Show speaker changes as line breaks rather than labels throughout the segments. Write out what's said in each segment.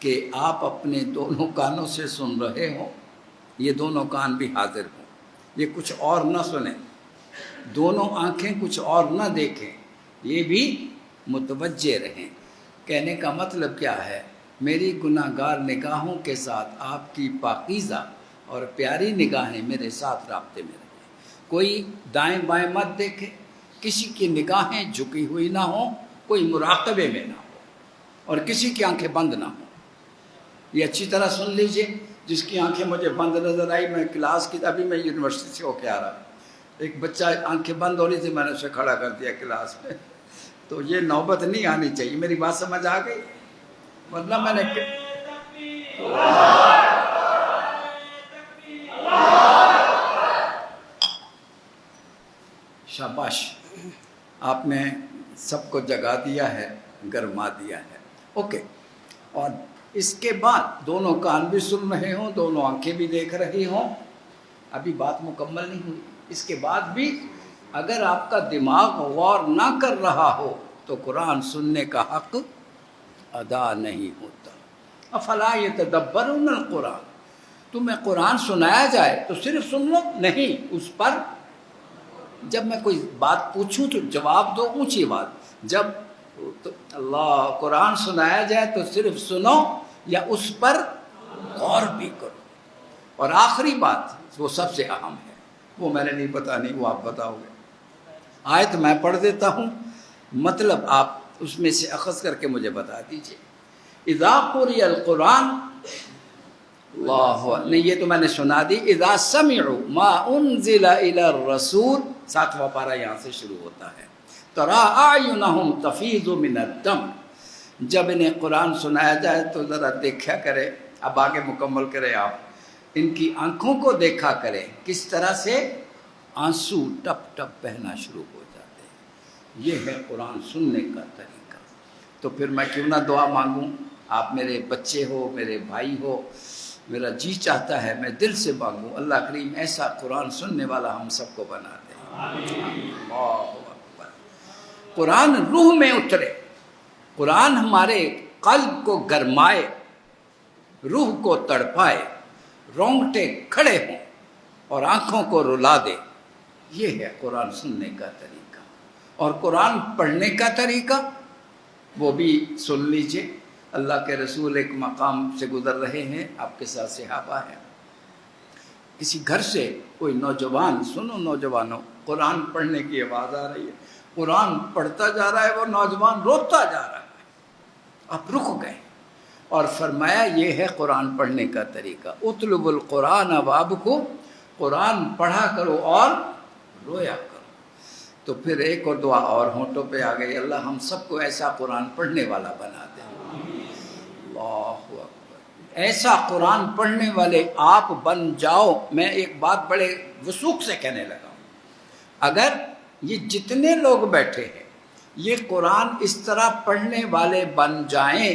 کہ آپ اپنے دونوں کانوں سے سن رہے ہوں، یہ دونوں کان بھی حاضر ہوں، یہ کچھ اور نہ سنیں، دونوں آنکھیں کچھ اور نہ دیکھیں، یہ بھی متوجہ رہیں۔ کہنے کا مطلب کیا ہے؟ میری گناہ گار نگاہوں کے ساتھ آپ کی پاکیزہ اور پیاری نگاہیں میرے ساتھ رابطے میں رہیں۔ کوئی دائیں بائیں مت دیکھے، کسی کی نگاہیں جھکی ہوئی نہ ہوں، کوئی مراقبے میں نہ ہو، اور کسی کی آنکھیں بند نہ ہوں۔ یہ اچھی طرح سن لیجئے۔ جس کی آنکھیں مجھے بند نظر آئی، میں کلاس کی، ابھی میں یونیورسٹی سے ہو کے آ رہا، ایک بچہ آنکھیں بند ہو رہی تھی، میں نے اسے کھڑا کر دیا کلاس میں۔ تو یہ نوبت نہیں آنی چاہیے۔ میری بات سمجھ آ گئی؟ ورنہ میں نے شاباش، آپ نے سب کو جگا دیا ہے، گرما دیا ہے۔ اوکے، اور اس کے بعد دونوں کان بھی سن رہے ہوں، دونوں آنکھیں بھی دیکھ رہی ہوں۔ ابھی بات مکمل نہیں ہوئی۔ اس کے بعد بھی اگر آپ کا دماغ غور نہ کر رہا ہو تو قرآن سننے کا حق ادا نہیں ہوتا۔ افلا یتدبرون القرآن، تمہیں قرآن سنایا جائے تو صرف سن لو؟ نہیں، اس پر جب میں کوئی بات پوچھوں تو جواب دو اونچی بات۔ جب اللہ قرآن سنایا جائے تو صرف سنو یا اس پر غور بھی کرو۔ اور آخری بات، وہ سب سے اہم ہے، وہ میں نے نہیں بتانی، وہ آپ بتاؤ گے۔ آیت میں پڑھ دیتا ہوں، مطلب آپ اس میں سے اخذ کر کے مجھے بتا دیجئے۔ اذا قرئ القرآن، اللہ نہیں، یہ تو میں نے سنا دی۔ اذا سمعوا ما انزل الى الرسول، 7واں پارہ یہاں سے شروع ہوتا ہے۔ ترى اعینہم تفیض من الدم، جب انہیں قرآن سنایا جائے تو ذرا دیکھا کرے، اب آگے مکمل کرے آپ، ان کی آنکھوں کو دیکھا کرے کس طرح سے آنسو ٹپ ٹپ بہنا شروع ہو جاتے ہیں۔ یہ ہے قرآن سننے کا طریقہ۔ تو پھر میں کیوں نہ دعا مانگوں؟ آپ میرے بچے ہو، میرے بھائی ہو، میرا جی چاہتا ہے میں دل سے مانگوں، اللہ کریم ایسا قرآن سننے والا ہم سب کو بنا دے۔ اللہ اکبر۔ قرآن روح میں اترے، قرآن ہمارے قلب کو گرمائے، روح کو تڑپائے، رونگٹے کھڑے ہوں اور آنکھوں کو رلا دے۔ یہ ہے قرآن سننے کا طریقہ۔ اور قرآن پڑھنے کا طریقہ وہ بھی سن لیجئے۔ اللہ کے رسول ایک مقام سے گزر رہے ہیں، آپ کے ساتھ صحابہ ہیں، کسی گھر سے کوئی نوجوان، سنو نوجوانوں، قرآن پڑھنے کی آواز آ رہی ہے، قرآن پڑھتا جا رہا ہے، وہ نوجوان روتا جا رہا ہے۔ آپ رک گئے اور فرمایا یہ ہے قرآن پڑھنے کا طریقہ۔ اطلب القرآن وابکو، قرآن پڑھا کرو اور رویا کرو۔ تو پھر ایک اور دعا اور ہونٹوں پہ آ گئی، اللہ ہم سب کو ایسا قرآن پڑھنے والا بنا دے۔ اللہ اکبر، ایسا قرآن پڑھنے والے آپ بن جاؤ۔ میں ایک بات بڑے وثوق سے کہنے لگا ہوں، اگر یہ جتنے لوگ بیٹھے ہیں یہ قرآن اس طرح پڑھنے والے بن جائیں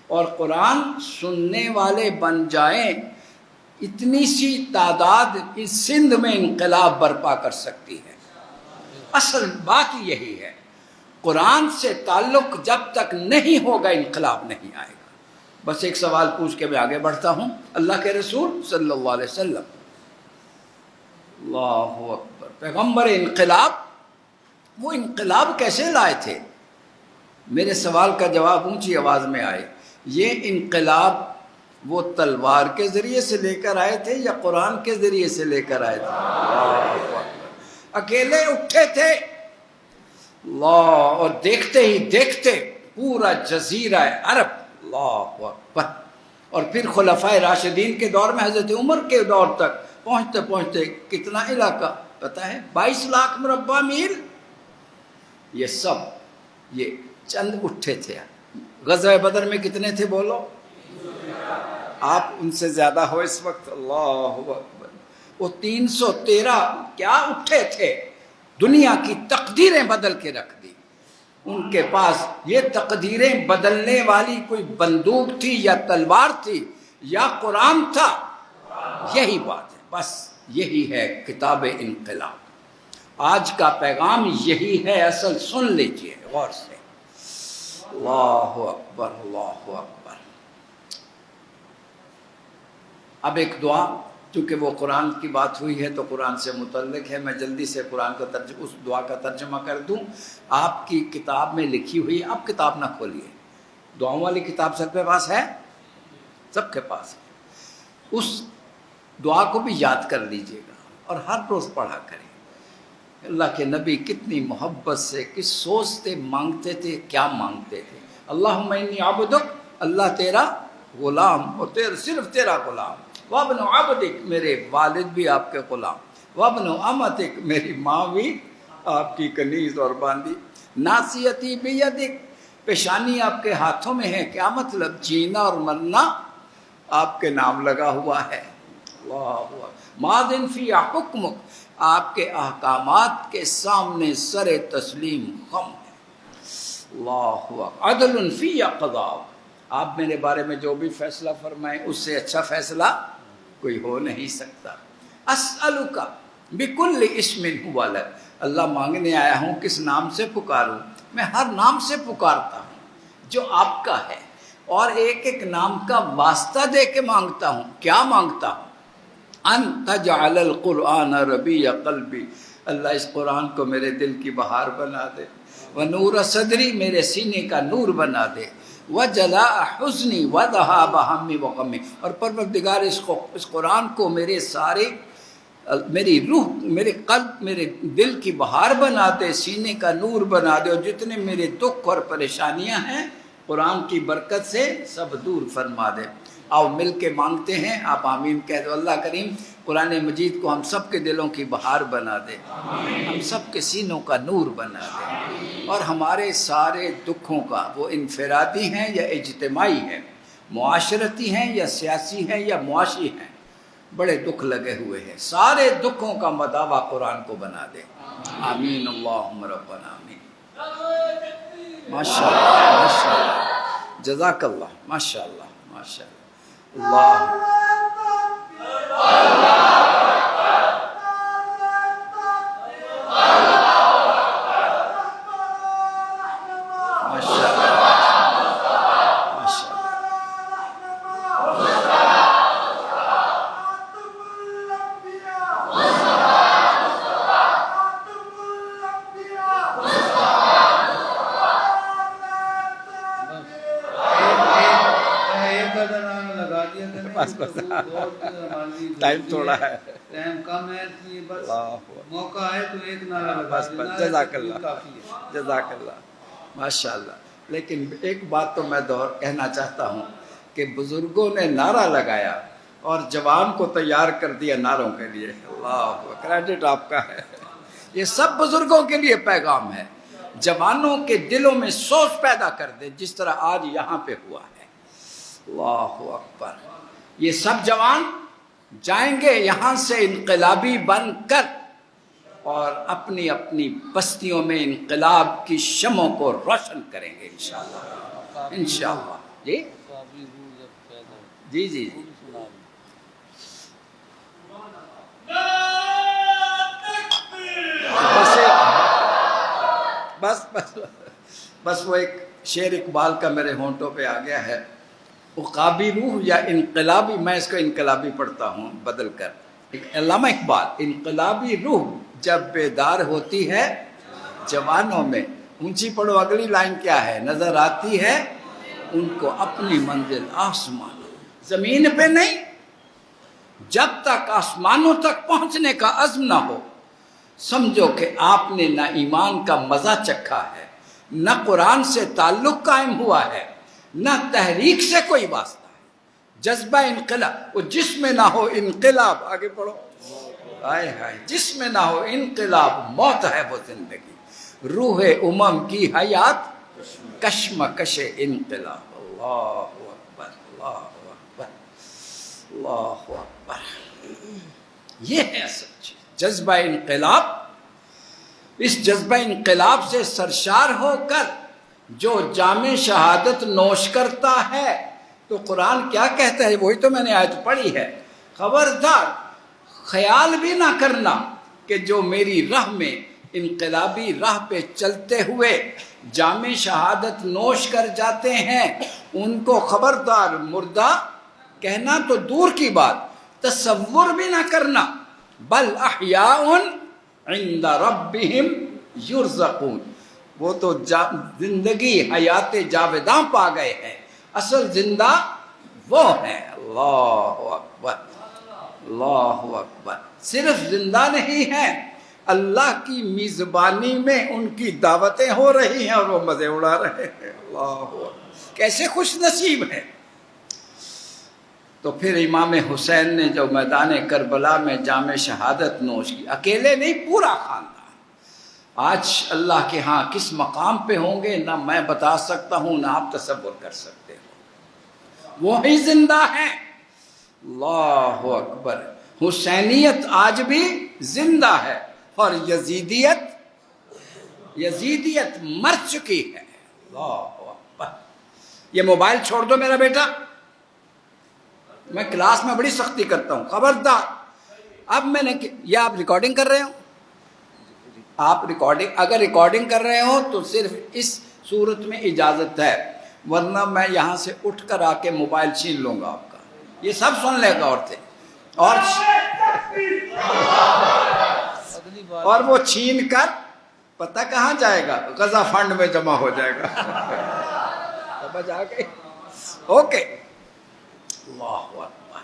اور قرآن سننے والے بن جائیں، اتنی سی تعداد اس سندھ میں انقلاب برپا کر سکتی ہے۔ اصل بات یہی ہے، قرآن سے تعلق جب تک نہیں ہوگا انقلاب نہیں آئے گا۔ بس ایک سوال پوچھ کے میں آگے بڑھتا ہوں۔ اللہ کے رسول صلی اللہ علیہ وسلم، اللہ اکبر، پیغمبر انقلاب، وہ انقلاب کیسے لائے تھے؟ میرے سوال کا جواب اونچی آواز میں آئے۔ یہ انقلاب وہ تلوار کے ذریعے سے لے کر آئے تھے یا قرآن کے ذریعے سے لے کر آئے تھے؟ اللہ اکبر۔ اکیلے اٹھے تھے اللہ، اور دیکھتے ہی دیکھتے پورا جزیرہ عرب، اللہ اکبر، اور پھر خلفائے راشدین کے دور میں حضرت عمر کے دور تک پہنچتے پہنچتے کتنا علاقہ پتہ ہے؟ 22 لاکھ مربع میل۔ یہ سب یہ چند اٹھے تھے۔ غزوہ بدر میں کتنے تھے بولو؟ آپ ان سے زیادہ ہو اس وقت، اللہ اکبر۔ وہ 313 کیا اٹھے تھے، دنیا کی تقدیریں بدل کے رکھ دی۔ ان کے پاس یہ تقدیریں بدلنے والی کوئی بندوق تھی یا تلوار تھی یا قرآن تھا؟ یہی بات ہے، بس یہی ہے کتاب انقلاب۔ آج کا پیغام یہی ہے، اصل سن لیجئے غور سے۔ اللہ اکبر، اللہ اکبر۔ اب ایک دعا، چونکہ وہ قرآن کی بات ہوئی ہے تو قرآن سے متعلق ہے، میں جلدی سے قرآن کا اس دعا کا ترجمہ کر دوں۔ آپ کی کتاب میں لکھی ہوئی، آپ کتاب نہ کھولیے، دعاؤں والی کتاب سب کے پاس ہے، سب کے پاس ہے، اس دعا کو بھی یاد کر لیجئے گا اور ہر روز پڑھا کریں۔ اللہ کے نبی کتنی محبت سے، کس سوچ سے مانگتے تھے، کیا مانگتے تھے۔ اللہم انی عبدک، اللہ تیرا غلام اور صرف تیرا غلام، وابن عبدک، میرے والد بھی آپ کے غلام، وابن امتک، میری ماں بھی آپ کی کنیز اور باندی، ناصیتی بیدک، پیشانی آپ کے ہاتھوں میں ہے۔ کیا مطلب؟ جینا اور مرنا آپ کے نام لگا ہوا ہے۔ اللہ اکبر۔ ماذن فی حکمک، آپ کے احکامات کے سامنے سر تسلیم خم ہے۔ اللہ اکبر۔ عدل فی قضاء، آپ میرے بارے میں جو بھی فیصلہ فرمائیں اس سے اچھا فیصلہ کوئی ہو نہیں سکتا۔ اسألک بکل اسم ہوا لک، اللہ مانگنے آیا ہوں کس نام سے پکاروں؟ میں ہر نام سے پکارتا ہوں جو آپ کا ہے، اور ایک ایک نام کا واسطہ دے کے مانگتا ہوں۔ کیا مانگتا ہوں؟ ان تجعل القرآن ربیع قلبی، اللہ اس قرآن کو میرے دل کی بہار بنا دے، ونور صدری، میرے سینے کا نور بنا دے، وجلاء حزنی وذہاب ہمی وغمی، اور پروردگار اس قرآن کو میرے سارے، میری روح، میرے قلب، میرے دل کی بہار بنا دے، سینے کا نور بنا دے، اور جتنے میرے دکھ اور پریشانیاں ہیں قرآن کی برکت سے سب دور فرما دے۔ آؤ مل کے مانگتے ہیں، آپ آمین کہہ دو۔ اللہ کریم قرآن مجید کو ہم سب کے دلوں کی بہار بنا دے، ہم سب کے سینوں کا نور بنا دے، اور ہمارے سارے دکھوں کا، وہ انفرادی ہیں یا اجتماعی ہیں، معاشرتی ہیں یا سیاسی ہیں یا معاشی ہیں، بڑے دکھ لگے ہوئے ہیں، سارے دکھوں کا مداوع قرآن کو بنا دے۔ آمین اللہم ربنا آمین۔ ماشاء اللہ، ماشاء اللہ، جزاک اللہ، ماشاء اللہ، ماشاء اللہ، اللہ ٹائم تھوڑا ہے،
ٹائم کم ہے، بس موقع ہے تو ایک نعرہ لگا
بس
دینا،
جزاک اللہ،
کافی ہے۔
جزاک اللہ، ماشاء اللہ۔ لیکن ایک بات تو میں کہنا چاہتا ہوں کہ بزرگوں نے نعرہ لگایا اور جوان کو تیار کر دیا نعروں کے لیے۔ اللہ، کریڈٹ آپ کا ہے، یہ سب بزرگوں کے لیے پیغام ہے، جوانوں کے دلوں میں سوچ پیدا کر دے، جس طرح آج یہاں پہ ہوا ہے۔ اللہ اکبر۔ یہ سب جوان جائیں گے یہاں سے انقلابی بن کر، اور اپنی اپنی بستیوں میں انقلاب کی شمعوں کو روشن کریں گے انشاءاللہ، انشاءاللہ۔ جی جی جی جی۔ بس وہ ایک شعر اقبال کا میرے ہونٹوں پہ آ گیا ہے، عقابی روح یا انقلابی، میں اس کو انقلابی پڑھتا ہوں بدل کر، علامہ اقبال، انقلابی روح جب بیدار ہوتی ہے جوانوں میں، اونچی پڑھو اگلی لائن کیا ہے، نظر آتی ہے ان کو اپنی منزل آسمان، زمین پہ نہیں، جب تک آسمانوں تک پہنچنے کا عزم نہ ہو، سمجھو کہ آپ نے نہ ایمان کا مزہ چکھا ہے، نہ قرآن سے تعلق قائم ہوا ہے، نہ تحریک سے کوئی واسطہ ہے۔ جذبہ انقلاب، وہ جس میں نہ ہو انقلاب، آگے پڑھو، آئے ہائے، جس میں نہ ہو انقلاب موت ہے وہ زندگی، روح امم کی حیات کشمکش انقلاب۔ اللہ اکبر، اللہ اکبر، اللہ اکبر۔ یہ ہے اصل چیز، جذبہ انقلاب۔ اس جذبہ انقلاب سے سرشار ہو کر جو جام شہادت نوش کرتا ہے، تو قرآن کیا کہتا ہے، وہی تو میں نے آیت پڑھی ہے، خبردار خیال بھی نہ کرنا کہ جو میری راہ میں، انقلابی راہ پہ چلتے ہوئے جام شہادت نوش کر جاتے ہیں، ان کو خبردار، مردہ کہنا تو دور کی بات، تصور بھی نہ کرنا، بل احیاء عند ربہم یرزقون، وہ تو زندگی حیات جاوداں پا گئے ہیں، اصل زندہ وہ ہیں۔ اللہ اکبر، اللہ اکبر، صرف زندہ نہیں ہیں، اللہ کی میزبانی میں ان کی دعوتیں ہو رہی ہیں اور وہ مزے اڑا رہے ہیں۔ اللہ اکبر، کیسے خوش نصیب ہیں۔ تو پھر امام حسین نے جو میدان کربلا میں جام شہادت نوش کی، اکیلے نہیں، پورا خاندان، آج اللہ کے ہاں کس مقام پہ ہوں گے نہ میں بتا سکتا ہوں نہ آپ تصور کر سکتے ہو، وہی زندہ ہیں۔ اللہ اکبر، حسینیت آج بھی زندہ ہے اور یزیدیت مر چکی ہے۔ اللہ اکبر، یہ موبائل چھوڑ دو میرا بیٹا، میں کلاس میں بڑی سختی کرتا ہوں، خبردار۔ اب میں نے یہ آپ ریکارڈنگ کر رہے ہو، آپ اگر ریکارڈنگ کر رہے ہو تو صرف اس صورت میں اجازت ہے، ورنہ میں یہاں سے اٹھ کر آ کے موبائل چھین لوں گا آپ کا، یہ سب سن لے گا اور وہ چھین کر پتہ کہاں جائے گا، غزہ فنڈ میں جمع ہو جائے گا۔ سمجھ آ گئی؟ اوکے، اللہ اکبر،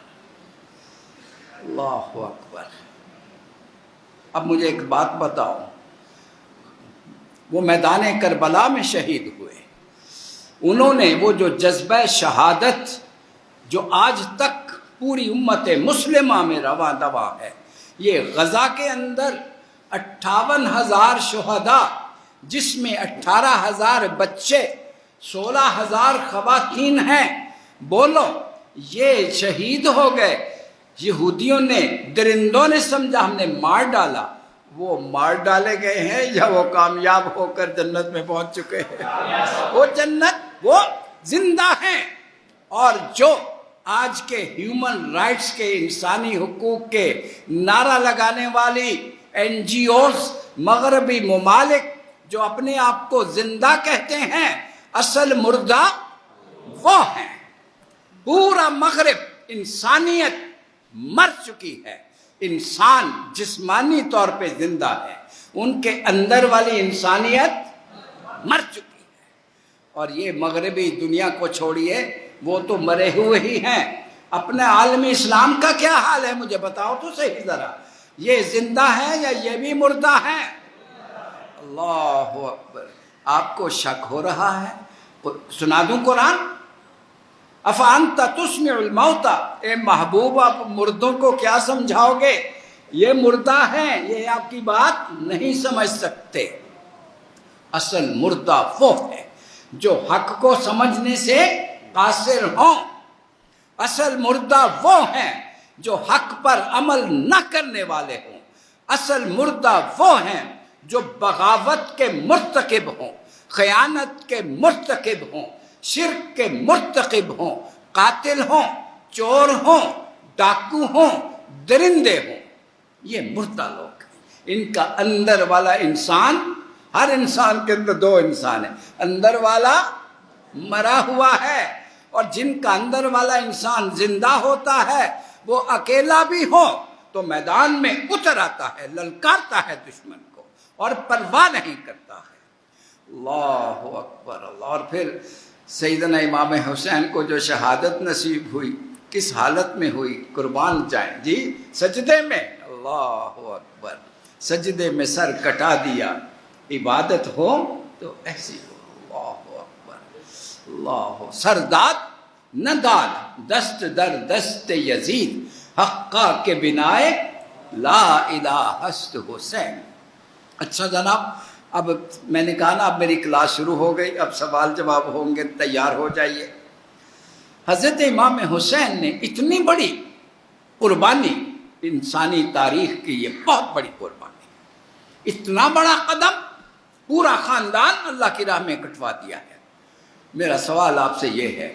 اللہ اکبر۔ اب مجھے ایک بات بتاؤ، وہ میدان کربلا میں شہید ہوئے، انہوں نے وہ جو جذبہ شہادت جو آج تک پوری امت مسلمہ میں رواں دواں ہے، یہ غزہ کے اندر 58,000 شہداء، جس میں 18,000 بچے، 16,000 خواتین ہیں، بولو یہ شہید ہو گئے۔ یہودیوں نے، درندوں نے سمجھا ہم نے مار ڈالا، وہ مار ڈالے گئے ہیں یا وہ کامیاب ہو کر جنت میں پہنچ چکے ہیں؟ وہ جنت، وہ زندہ ہیں۔ اور جو آج کے ہیومن رائٹس کے، انسانی حقوق کے نعرہ لگانے والی NGOs، مغربی ممالک جو اپنے آپ کو زندہ کہتے ہیں، اصل مردہ وہ ہیں۔ پورا مغرب، انسانیت مر چکی ہے، انسان جسمانی طور پہ زندہ ہے، ان کے اندر والی انسانیت مر چکی ہے۔ اور یہ مغربی دنیا کو چھوڑیے، وہ تو مرے ہوئے ہی ہیں۔ اپنے عالم اسلام کا کیا حال ہے مجھے بتاؤ تو صحیح ذرا، یہ زندہ ہے یا یہ بھی مردہ ہے؟ اللہ اکبر، آپ کو شک ہو رہا ہے؟ سنا دوں قرآن، افانت تسمع الموتى، اے محبوب آپ مردوں کو کیا سمجھاؤ گے؟ یہ مردہ ہیں، یہ آپ کی بات نہیں سمجھ سکتے۔ اصل مردہ وہ ہے جو حق کو سمجھنے سے قاصر ہوں، اصل مردہ وہ ہیں جو حق پر عمل نہ کرنے والے ہوں، اصل مردہ وہ ہیں جو بغاوت کے مرتکب ہوں، خیانت کے مرتکب ہوں، شرک کے مرتکب ہوں، قاتل ہوں، چور ہوں، ڈاکو ہوں، درندے ہوں، یہ مردہ لوگ ہیں۔ ان کا اندر والا انسان، ہر انسان کے اندر دو انسان ہیں، اندر والا مرا ہوا ہے، اور جن کا اندر والا انسان زندہ ہوتا ہے وہ اکیلا بھی ہو تو میدان میں اتر آتا ہے، للکارتا ہے دشمن کو اور پرواہ نہیں کرتا ہے۔ اللہ اکبر، اللہ۔ اور پھر سیدنا امام حسین کو جو شہادت نصیب ہوئی، کس حالت میں ہوئی؟ قربان جائیں جی، سجدے میں۔ اللہ اکبر، سجدے میں سر کٹا دیا۔ عبادت ہو تو ایسی ہو۔ اللہ اکبر، اللہ۔ سرداد نہ داد، دست در دست یزید، حقا کے بنائے لا الہ است حسین۔ اچھا جناب، اب میں نے کہا نا اب میری کلاس شروع ہو گئی، اب سوال جواب ہوں گے، تیار ہو جائیے۔ حضرت امام حسین نے اتنی بڑی قربانی انسانی تاریخ کی، یہ بہت بڑی قربانی، اتنا بڑا قدم، پورا خاندان اللہ کی راہ میں کٹوا دیا ہے۔ میرا سوال آپ سے یہ ہے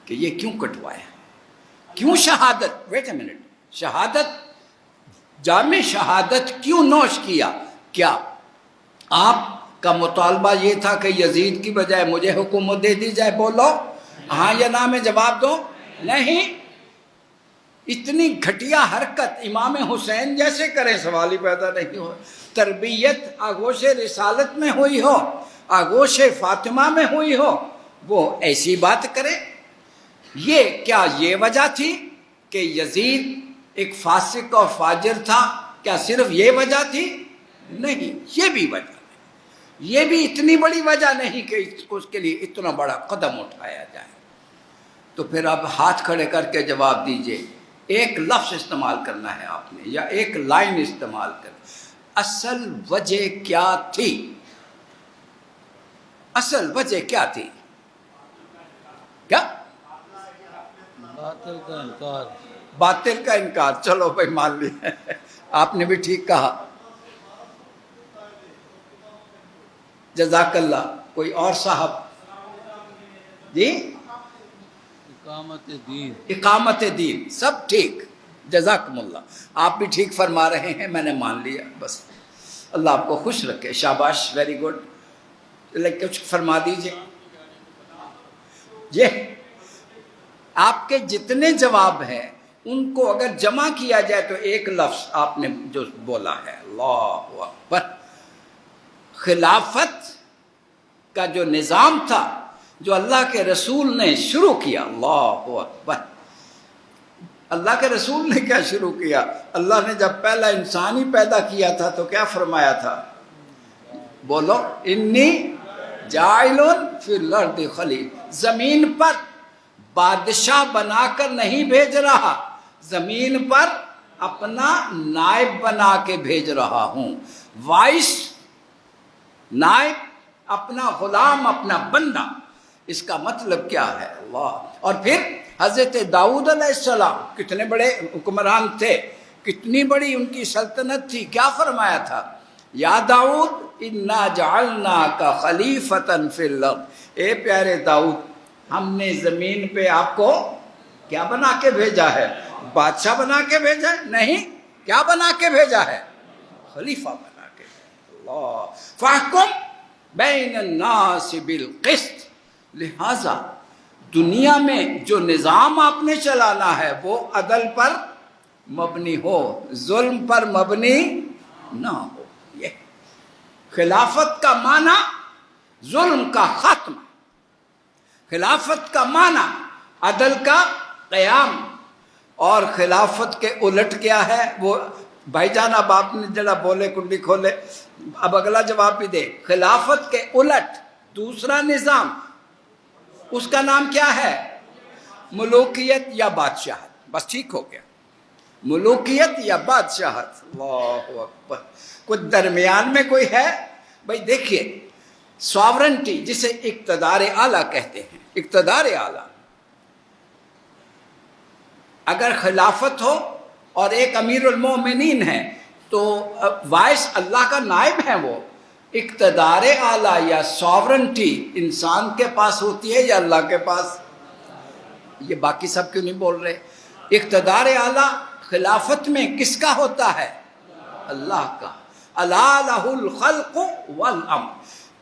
کہ یہ کیوں کٹوایا؟ کیوں شہادت، ویٹ اے منٹ، شہادت، جام شہادت کیوں نوش کیا؟ کیا آپ کا مطالبہ یہ تھا کہ یزید کی بجائے مجھے حکومت دے دی جائے؟ بولو ہاں یا نہ میں جواب دو۔ نہیں، اتنی گھٹیا حرکت امام حسین جیسے کریں سوال ہی پیدا نہیں ہو. تربیت آغوش رسالت میں ہوئی ہو، آغوش فاطمہ میں ہوئی ہو، وہ ایسی بات کرے. یہ کیا یہ وجہ تھی کہ یزید ایک فاسق اور فاجر تھا؟ کیا صرف یہ وجہ تھی؟ نہیں، یہ بھی وجہ نہیں. یہ بھی اتنی بڑی وجہ نہیں کہ اس کے لیے اتنا بڑا قدم اٹھایا جائے. تو پھر اب ہاتھ کھڑے کر کے جواب دیجئے. ایک لفظ استعمال کرنا ہے آپ نے یا ایک لائن استعمال کرنا. اصل وجہ کیا تھی؟ اصل وجہ کیا تھی؟ کیا؟
باطل کا انکار.
باطل کا انکار. چلو بھائی مان لیا، آپ نے بھی ٹھیک کہا. جزاک اللہ. کوئی اور صاحب؟ جی،
اقامت دین.
اقامت دین. سب ٹھیک، جزاکم اللہ. آپ بھی ٹھیک فرما رہے ہیں، میں نے مان لیا. بس اللہ آپ کو خوش رکھے. شاباش، ویری گڈ. لیکن کچھ فرما دیجئے. یہ آپ کے جتنے جواب ہیں ان کو اگر جمع کیا جائے تو ایک لفظ آپ نے جو بولا ہے، اللہ اکبر. خلافت کا جو نظام تھا جو اللہ کے رسول نے شروع کیا، اللہ اکبر. اللہ کے رسول نے کیا شروع کیا؟ اللہ نے جب پہلا انسان ہی پیدا کیا تھا تو کیا فرمایا تھا؟ بولو، انی جاعل فی الارض خلیفہ. زمین پر بادشاہ بنا کر نہیں بھیج رہا، زمین پر اپنا نائب بنا کے بھیج رہا ہوں. وائس نائب، اپنا غلام، اپنا بندہ. اس کا مطلب کیا ہے؟ اللہ. اور پھر حضرت داؤد علیہ السلام کتنے بڑے حکمران تھے، کتنی بڑی ان کی سلطنت تھی. کیا فرمایا تھا؟ یا داؤد انا جعلناک خلیفۃ فی الارض. اے پیارے داؤد، ہم نے زمین پہ آپ کو کیا بنا کے بھیجا ہے؟ بادشاہ بنا کے بھیجا ہے؟ نہیں. کیا بنا کے بھیجا ہے؟ خلیفہ بنا کے. اللہ. فاحکم بین الناس بالقسط. لہذا دنیا میں جو نظام آپ نے چلانا ہے وہ عدل پر مبنی ہو، ظلم پر مبنی نہ ہو. یہ خلافت کا معنی ظلم کا خاتمہ، خلافت کا معنی عدل کا قیام. اور خلافت کے الٹ کیا ہے؟ وہ بھائی جان اب آپ نے جڑا بولے کنڈی کھولے، اب اگلا جواب بھی دے. خلافت کے الٹ دوسرا نظام، اس کا نام کیا ہے؟ ملوکیت یا بادشاہت. بس ٹھیک ہو گیا، ملوکیت یا بادشاہت. اللہ اکبر. کچھ درمیان میں کوئی ہے؟ بھائی دیکھیے، ساورنٹی جسے اقتدار اعلیٰ کہتے ہیں، اقتدار اعلیٰ. اگر خلافت ہو اور ایک امیر المومنین ہے تو وائس اللہ کا نائب ہے. وہ اقتدار اعلیٰ یا ساورنٹی انسان کے پاس ہوتی ہے یا اللہ کے پاس؟ یہ باقی سب کیوں نہیں بول رہے؟ اقتدار اعلیٰ خلافت میں کس کا ہوتا ہے؟ اللہ کا. الا لہ الخلق والامر.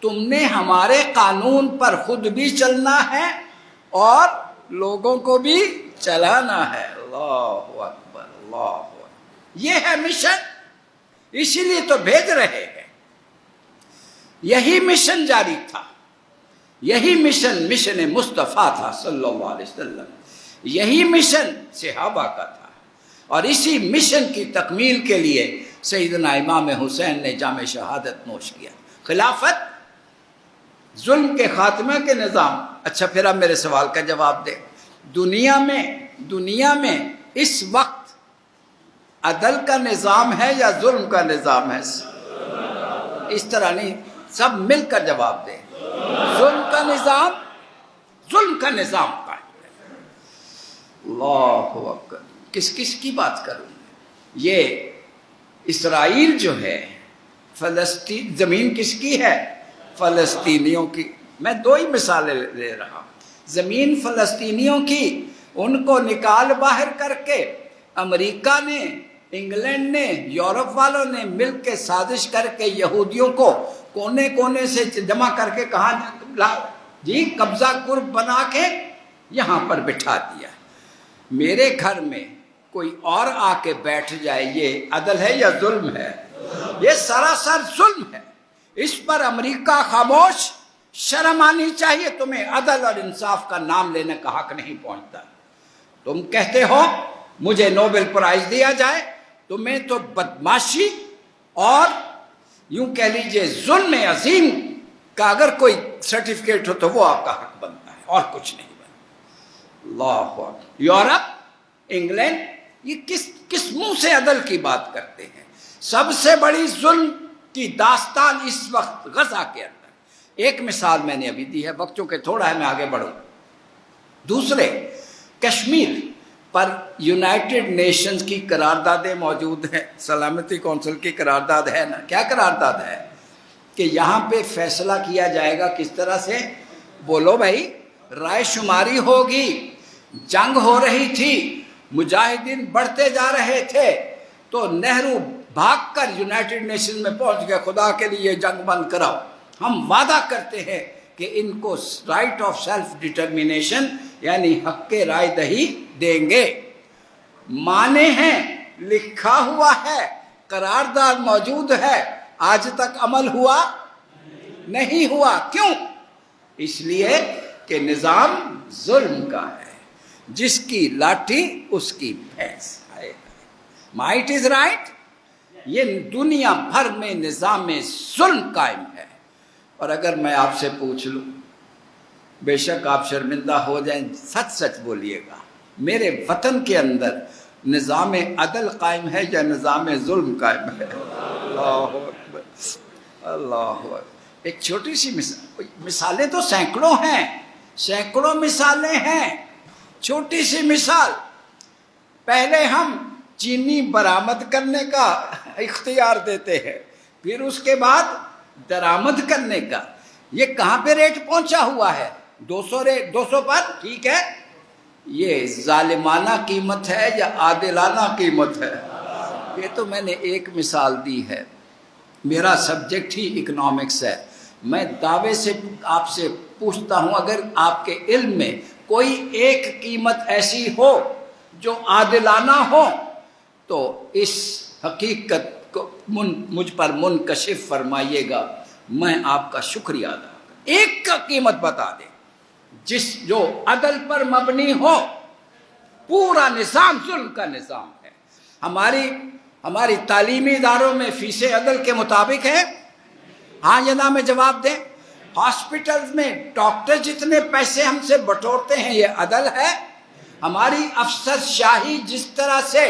تم نے ہمارے قانون پر خود بھی چلنا ہے اور لوگوں کو بھی چلانا ہے. اللہ اکبر، اللہ اکبر. یہ ہے مشن، اسی لیے تو بھیج رہے ہیں. یہی مشن جاری تھا، یہی مشن مصطفیٰ تھا صلی اللہ علیہ وسلم. یہی مشن صحابہ کا تھا. اور اسی مشن کی تکمیل کے لیے سیدنا امام حسین نے جام شہادت نوش کیا. خلافت، ظلم کے خاتمہ کے نظام. اچھا پھر اب میرے سوال کا جواب دے. دنیا میں اس وقت عدل کا نظام ہے یا ظلم کا نظام ہے؟ اس طرح نہیں، سب مل کر جواب دیں. ظلم کا نظام، ظلم کا نظام کا. اللہ اکبر. کس کی بات کروں؟ یہ اسرائیل جو ہے، فلسطین، زمین کس کی ہے؟ فلسطینیوں کی. میں دو ہی مثالیں لے رہا ہوں. زمین فلسطینیوں کی. ان کو نکال باہر کر کے امریکہ نے، انگلینڈ نے، یورپ والوں نے مل کے سازش کر کے یہودیوں کو کونے کونے سے جمع کر کے کہاں جی قبضہ قرب بنا کے یہاں پر بٹھا دیا. میرے گھر میں کوئی اور آ کے بیٹھ جائے، یہ عدل ہے یا ظلم ہے؟ یہ سراسر ظلم ہے۔ اس پر امریکہ خاموش، شرم آنی چاہیے تمہیں، عدل اور انصاف کا نام لینے کا حق نہیں پہنچتا۔ تم کہتے ہو مجھے نوبل پرائز دیا جائے، تمہیں تو بدماشی اور یوں کہہ لیجئے ظلم عظیم کا اگر کوئی سرٹیفکیٹ ہو تو وہ آپ کا حق بنتا ہے، اور کچھ نہیں بنتا۔ اللہ اکبر۔ یورپ، انگلینڈ، یہ کس منہ سے عدل کی بات کرتے ہیں؟ سب سے بڑی ظلم کی داستان اس وقت غزہ کے اندر۔ ایک مثال میں نے ابھی دی ہے، وقت چونکہ تھوڑا ہے میں آگے بڑھوں۔ دوسرے، کشمیر پر یونائٹڈ نیشنز کی قراردادیں موجود ہیں، سلامتی کونسل کی قرارداد ہے نا؟ کیا قرارداد ہے؟ کہ یہاں پہ فیصلہ کیا جائے گا کس طرح سے؟ بولو بھائی، رائے شماری ہوگی۔ جنگ ہو رہی تھی، مجاہدین بڑھتے جا رہے تھے، تو نہرو بھاگ کر یونائٹڈ نیشن میں پہنچ گئے، خدا کے لیے جنگ بند کراؤ، ہم وعدہ کرتے ہیں کہ ان کو رائٹ آف سیلف ڈٹرمنیشن یعنی حق رائے دہی دیں گے۔ مانے ہیں، لکھا ہوا ہے، قرارداد موجود ہے، آج تک عمل ہوا نہیں ہوا۔ کیوں؟ اس لیے کہ نظام ظلم کا ہے، جس کی لاٹھی اس کی بھینس۔ Might is right. یہ دنیا بھر میں نظام ظلم قائم ہے۔ اور اگر میں آپ سے پوچھ لوں، بے شک آپ شرمندہ ہو جائیں، سچ سچ بولیے گا، میرے وطن کے اندر نظام عدل قائم ہے یا نظام ظلم قائم ہے؟ اللہ اکبر، اللہ اکبر۔ ایک چھوٹی سی مثالیں تو سینکڑوں ہیں، سینکڑوں مثالیں ہیں۔ چھوٹی سی مثال، پہلے ہم چینی برآمد کرنے کا اختیار دیتے ہیں، پھر اس کے بعد درآمد کرنے کا۔ یہ کہاں پہ ریٹ پہنچا ہوا ہے؟ 200 پر، ٹھیک ہے۔ یہ ظالمانہ قیمت ہے یا عادلانہ قیمت ہے؟ یہ تو میں نے ایک مثال دی ہے، میرا سبجیکٹ ہی اکنامکس ہے۔ میں دعوے سے آپ سے پوچھتا ہوں، اگر آپ کے علم میں کوئی ایک قیمت ایسی ہو جو عادلانہ ہو تو اس حقیقت کو مجھ پر منکشف فرمائیے گا، میں آپ کا شکریہ ادا کروں۔ ایک کا قیمت بتا دیں جو عدل پر مبنی ہو۔ پورا نظام ظلم کا نظام ہے۔ ہماری تعلیمی اداروں میں فیسیں عدل کے مطابق ہیں؟ ہاں یا نہ میں جواب دیں۔ ہاسپٹلز میں ڈاکٹر جتنے پیسے ہم سے بٹورتے ہیں، یہ عدل ہے؟ ہماری افسر شاہی جس طرح سے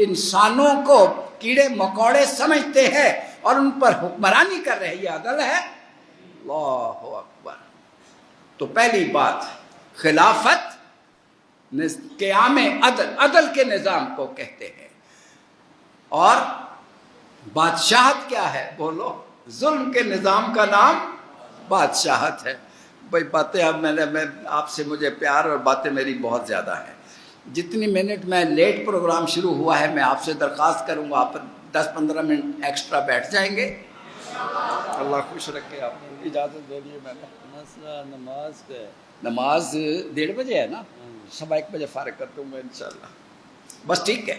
انسانوں کو کیڑے مکوڑے سمجھتے ہیں اور ان پر حکمرانی کر رہے، یہ عدل ہے؟ اللہ اکبر۔ تو پہلی بات، خلافت قیام عدل کے نظام کو کہتے ہیں۔ اور بادشاہت کیا ہے؟ بولو۔ ظلم کے نظام کا نام بادشاہت ہے۔ بھائی باتیں اب میں آپ سے مجھے پیار اور باتیں میری بہت زیادہ ہیں۔ جتنی منٹ میں لیٹ پروگرام شروع ہوا ہے، میں آپ سے درخواست کروں گا آپ 10-15 منٹ ایکسٹرا بیٹھ جائیں گے۔ اللہ خوش رکھے۔ آپ نے اجازت دے دی میں نے۔ نماز 1:30 بجے ہے نا، 1:15 بجے فارغ کر دوں گا انشاءاللہ۔ بس ٹھیک ہے،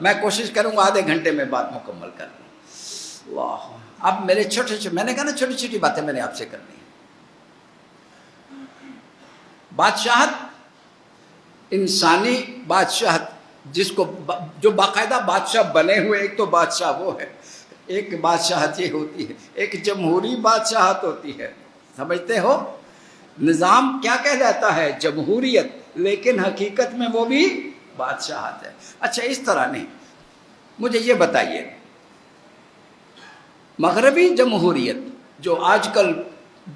میں کوشش کروں گا آدھے گھنٹے میں بات مکمل کر لوں۔ اللہ، اب میرے میں نے کہا نا چھوٹی چھوٹی باتیں میں نے آپ سے کرنی ہیں۔ بادشاہت، انسانی بادشاہت، جو باقاعدہ بادشاہ بنے ہوئے، ایک تو بادشاہ وہ ہے، ایک بادشاہت یہ ہوتی ہے، ایک جمہوری بادشاہت ہوتی ہے، سمجھتے ہو؟ نظام کیا کہلاتا ہے؟ جمہوریت، لیکن حقیقت میں وہ بھی بادشاہت ہے۔ اچھا، اس طرح نہیں، مجھے یہ بتائیے، مغربی جمہوریت جو آج کل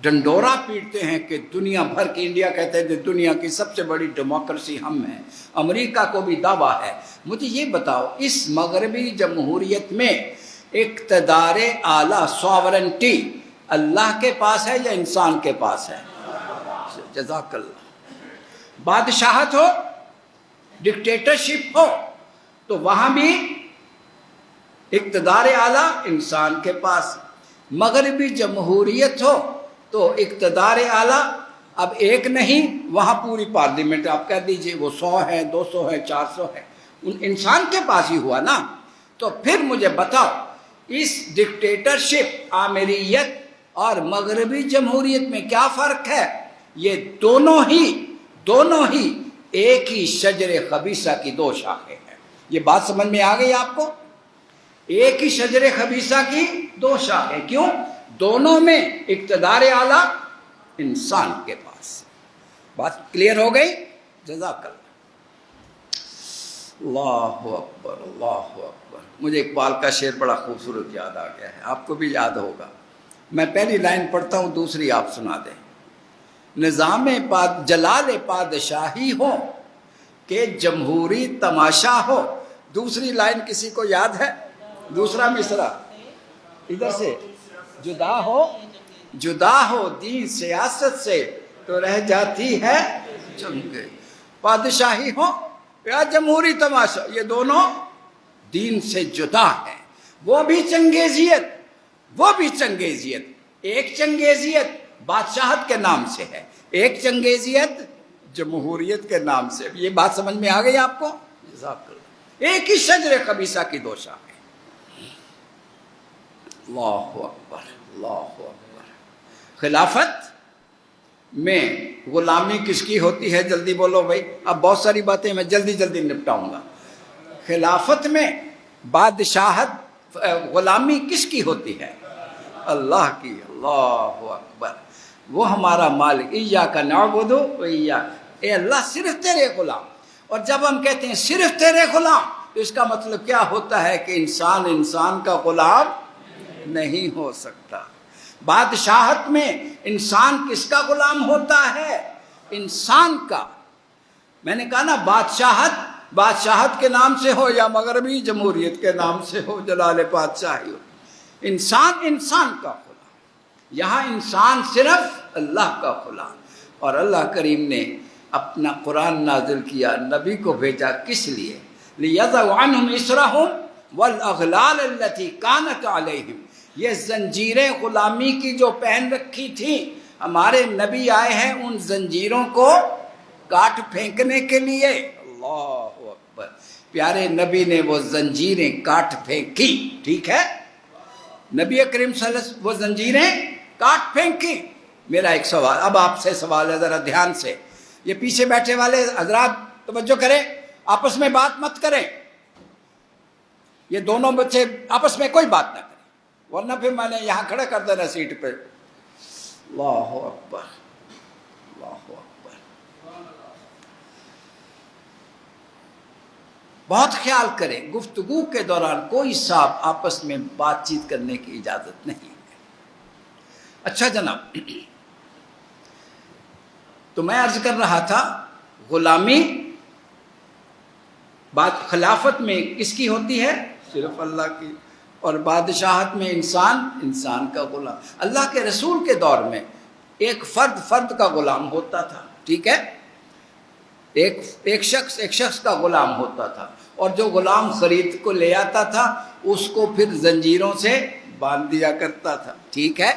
ڈنڈورا پیٹتے ہیں کہ دنیا بھر کی، انڈیا کہتے ہیں کہ دنیا کی سب سے بڑی ڈیموکریسی ہم ہیں، امریکہ کو بھی دعویٰ ہے، مجھے یہ بتاؤ اس مغربی جمہوریت میں اقتدار اعلیٰ، ساورنٹی، اللہ کے پاس ہے یا انسان کے پاس ہے؟ جزاک اللہ۔ بادشاہت ہو، ڈکٹیٹرشپ ہو، تو وہاں بھی اقتدار اعلیٰ انسان کے پاس۔ مغربی جمہوریت ہو تو اقتدار اعلیٰ اب ایک نہیں، وہاں پوری پارلیمنٹ، آپ کہہ دیجئے وہ 100 ہیں، 200 ہیں، 400 ہیں، ان انسان کے پاس ہی ہوا نا. تو پھر مجھے بتاؤ اس ڈکٹیٹرشپ آمریت اور مغربی جمہوریت میں کیا فرق ہے؟ یہ دونوں ہی ایک ہی شجر خبیثہ کی دو شاخیں ہیں. یہ بات سمجھ میں آ گئی آپ کو؟ ایک ہی شجر خبیثہ کی دو شاخیں. کیوں؟ دونوں میں اقتدار اعلیٰ انسان کے پاس. بات کلیئر ہو گئی؟ جزاک اللہ. اللہ اکبر، اللہ اکبر. مجھے اقبال کا شعر بڑا خوبصورت یاد آ گیا ہے، آپ کو بھی یاد ہوگا. میں پہلی لائن پڑھتا ہوں، دوسری آپ سنا دیں. نظام جلال پادشاہی ہو کہ جمہوری تماشا ہو. دوسری لائن کسی کو یاد ہے؟ دوسرا مصرع ادھر سے. جدا ہو دین سیاست سے تو رہ جاتی ہے جنگ. پادشاہی ہو یا جمہوری تماشا، یہ دونوں دین سے جدا ہیں. وہ بھی چنگیزیت. ایک چنگیزیت بادشاہت کے نام سے ہے، ایک چنگیزیت جمہوریت کے نام سے. یہ بات سمجھ میں آ گئی آپ کو؟ جزاک اللہ. ایک ہی شجر خبیثہ کی دو شاخیں. اللہ اکبر، اللہ اکبر. خلافت میں غلامی کس کی ہوتی ہے؟ جلدی بولو بھائی. اب بہت ساری باتیں میں جلدی نپٹاؤں گا. خلافت میں بادشاہت غلامی کس کی ہوتی ہے؟ اللہ کی. اللہ اکبر. وہ ہمارا مالک. ایاک نعبد و ایاک، اے اللہ صرف تیرے غلام. اور جب ہم کہتے ہیں صرف تیرے غلام تو اس کا مطلب کیا ہوتا ہے کہ انسان کا غلام نہیں ہو سکتا. بادشاہت میں انسان کس کا غلام ہوتا ہے؟ انسان کا. میں نے کہا نا بادشاہت کے نام سے ہو یا مغربی جمہوریت کے نام سے ہو، جلال پادشاہی ہو، انسان کا غلام. یہاں انسان صرف اللہ کا غلام. اور اللہ کریم نے اپنا قرآن نازل کیا، نبی کو بھیجا کس لیے؟ لِيَضَعُ عَنْهُمْ إِسْرَهُمْ وَالْأَغْلَالَ الَّتِي كَانَتْ عَلَيْهِمْ. یہ زنجیریں غلامی کی جو پہن رکھی تھی، ہمارے نبی آئے ہیں ان زنجیروں کو کاٹ پھینکنے کے لیے. اللہ اکبر. پیارے نبی نے وہ زنجیریں کاٹ پھینکی. ٹھیک ہے، نبی کریم صلی اللہ علیہ وسلم وہ زنجیریں کاٹ پھینکی. میرا ایک سوال اب آپ سے سوال ہے، ذرا دھیان سے. یہ پیچھے بیٹھے والے حضرات توجہ کریں، آپس میں بات مت کریں. یہ دونوں بچے آپس میں کوئی بات نہ کریں، ورنہ پھر میں نے یہاں کھڑا کر دینا سیٹ پہ. اللہ اکبر، اللہ اکبر. بہت خیال کریں، گفتگو کے دوران کوئی صاحب آپس میں بات چیت کرنے کی اجازت نہیں ہے. اچھا جناب، تو میں عرض کر رہا تھا غلامی خلافت میں کس کی ہوتی ہے؟ صرف اللہ کی. اور بادشاہت میں انسان کا غلام. اللہ کے رسول کے دور میں ایک فرد کا غلام ہوتا تھا. ٹھیک ہے، ایک شخص کا غلام ہوتا تھا، اور جو غلام خرید کو لے آتا تھا اس کو پھر زنجیروں سے باندھ دیا کرتا تھا. ٹھیک ہے،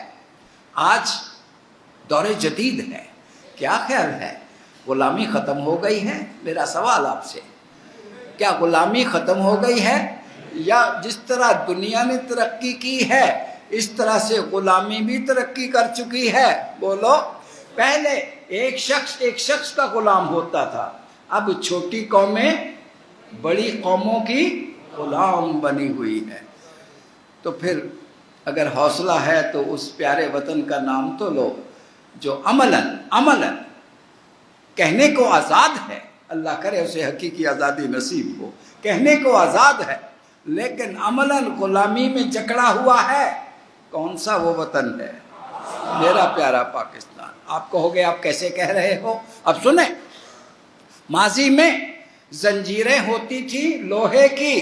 آج دور جدید ہے. کیا خیال ہے، غلامی ختم ہو گئی ہے؟ میرا سوال آپ سے، کیا غلامی ختم ہو گئی ہے، یا جس طرح دنیا نے ترقی کی ہے اس طرح سے غلامی بھی ترقی کر چکی ہے؟ بولو. پہلے ایک شخص کا غلام ہوتا تھا، اب چھوٹی قومیں بڑی قوموں کی غلام بنی ہوئی ہے. تو پھر اگر حوصلہ ہے تو اس پیارے وطن کا نام تو لو جو عملاً کہنے کو آزاد ہے. اللہ کرے اسے حقیقی آزادی نصیب ہو. کہنے کو آزاد ہے لیکن عملاً غلامی میں جکڑا ہوا ہے. کون سا وہ وطن ہے؟ میرا پیارا پاکستان. آپ کہو گے آپ کیسے کہہ رہے ہو؟ اب سنیں، ماضی میں زنجیریں ہوتی تھی لوہے کی،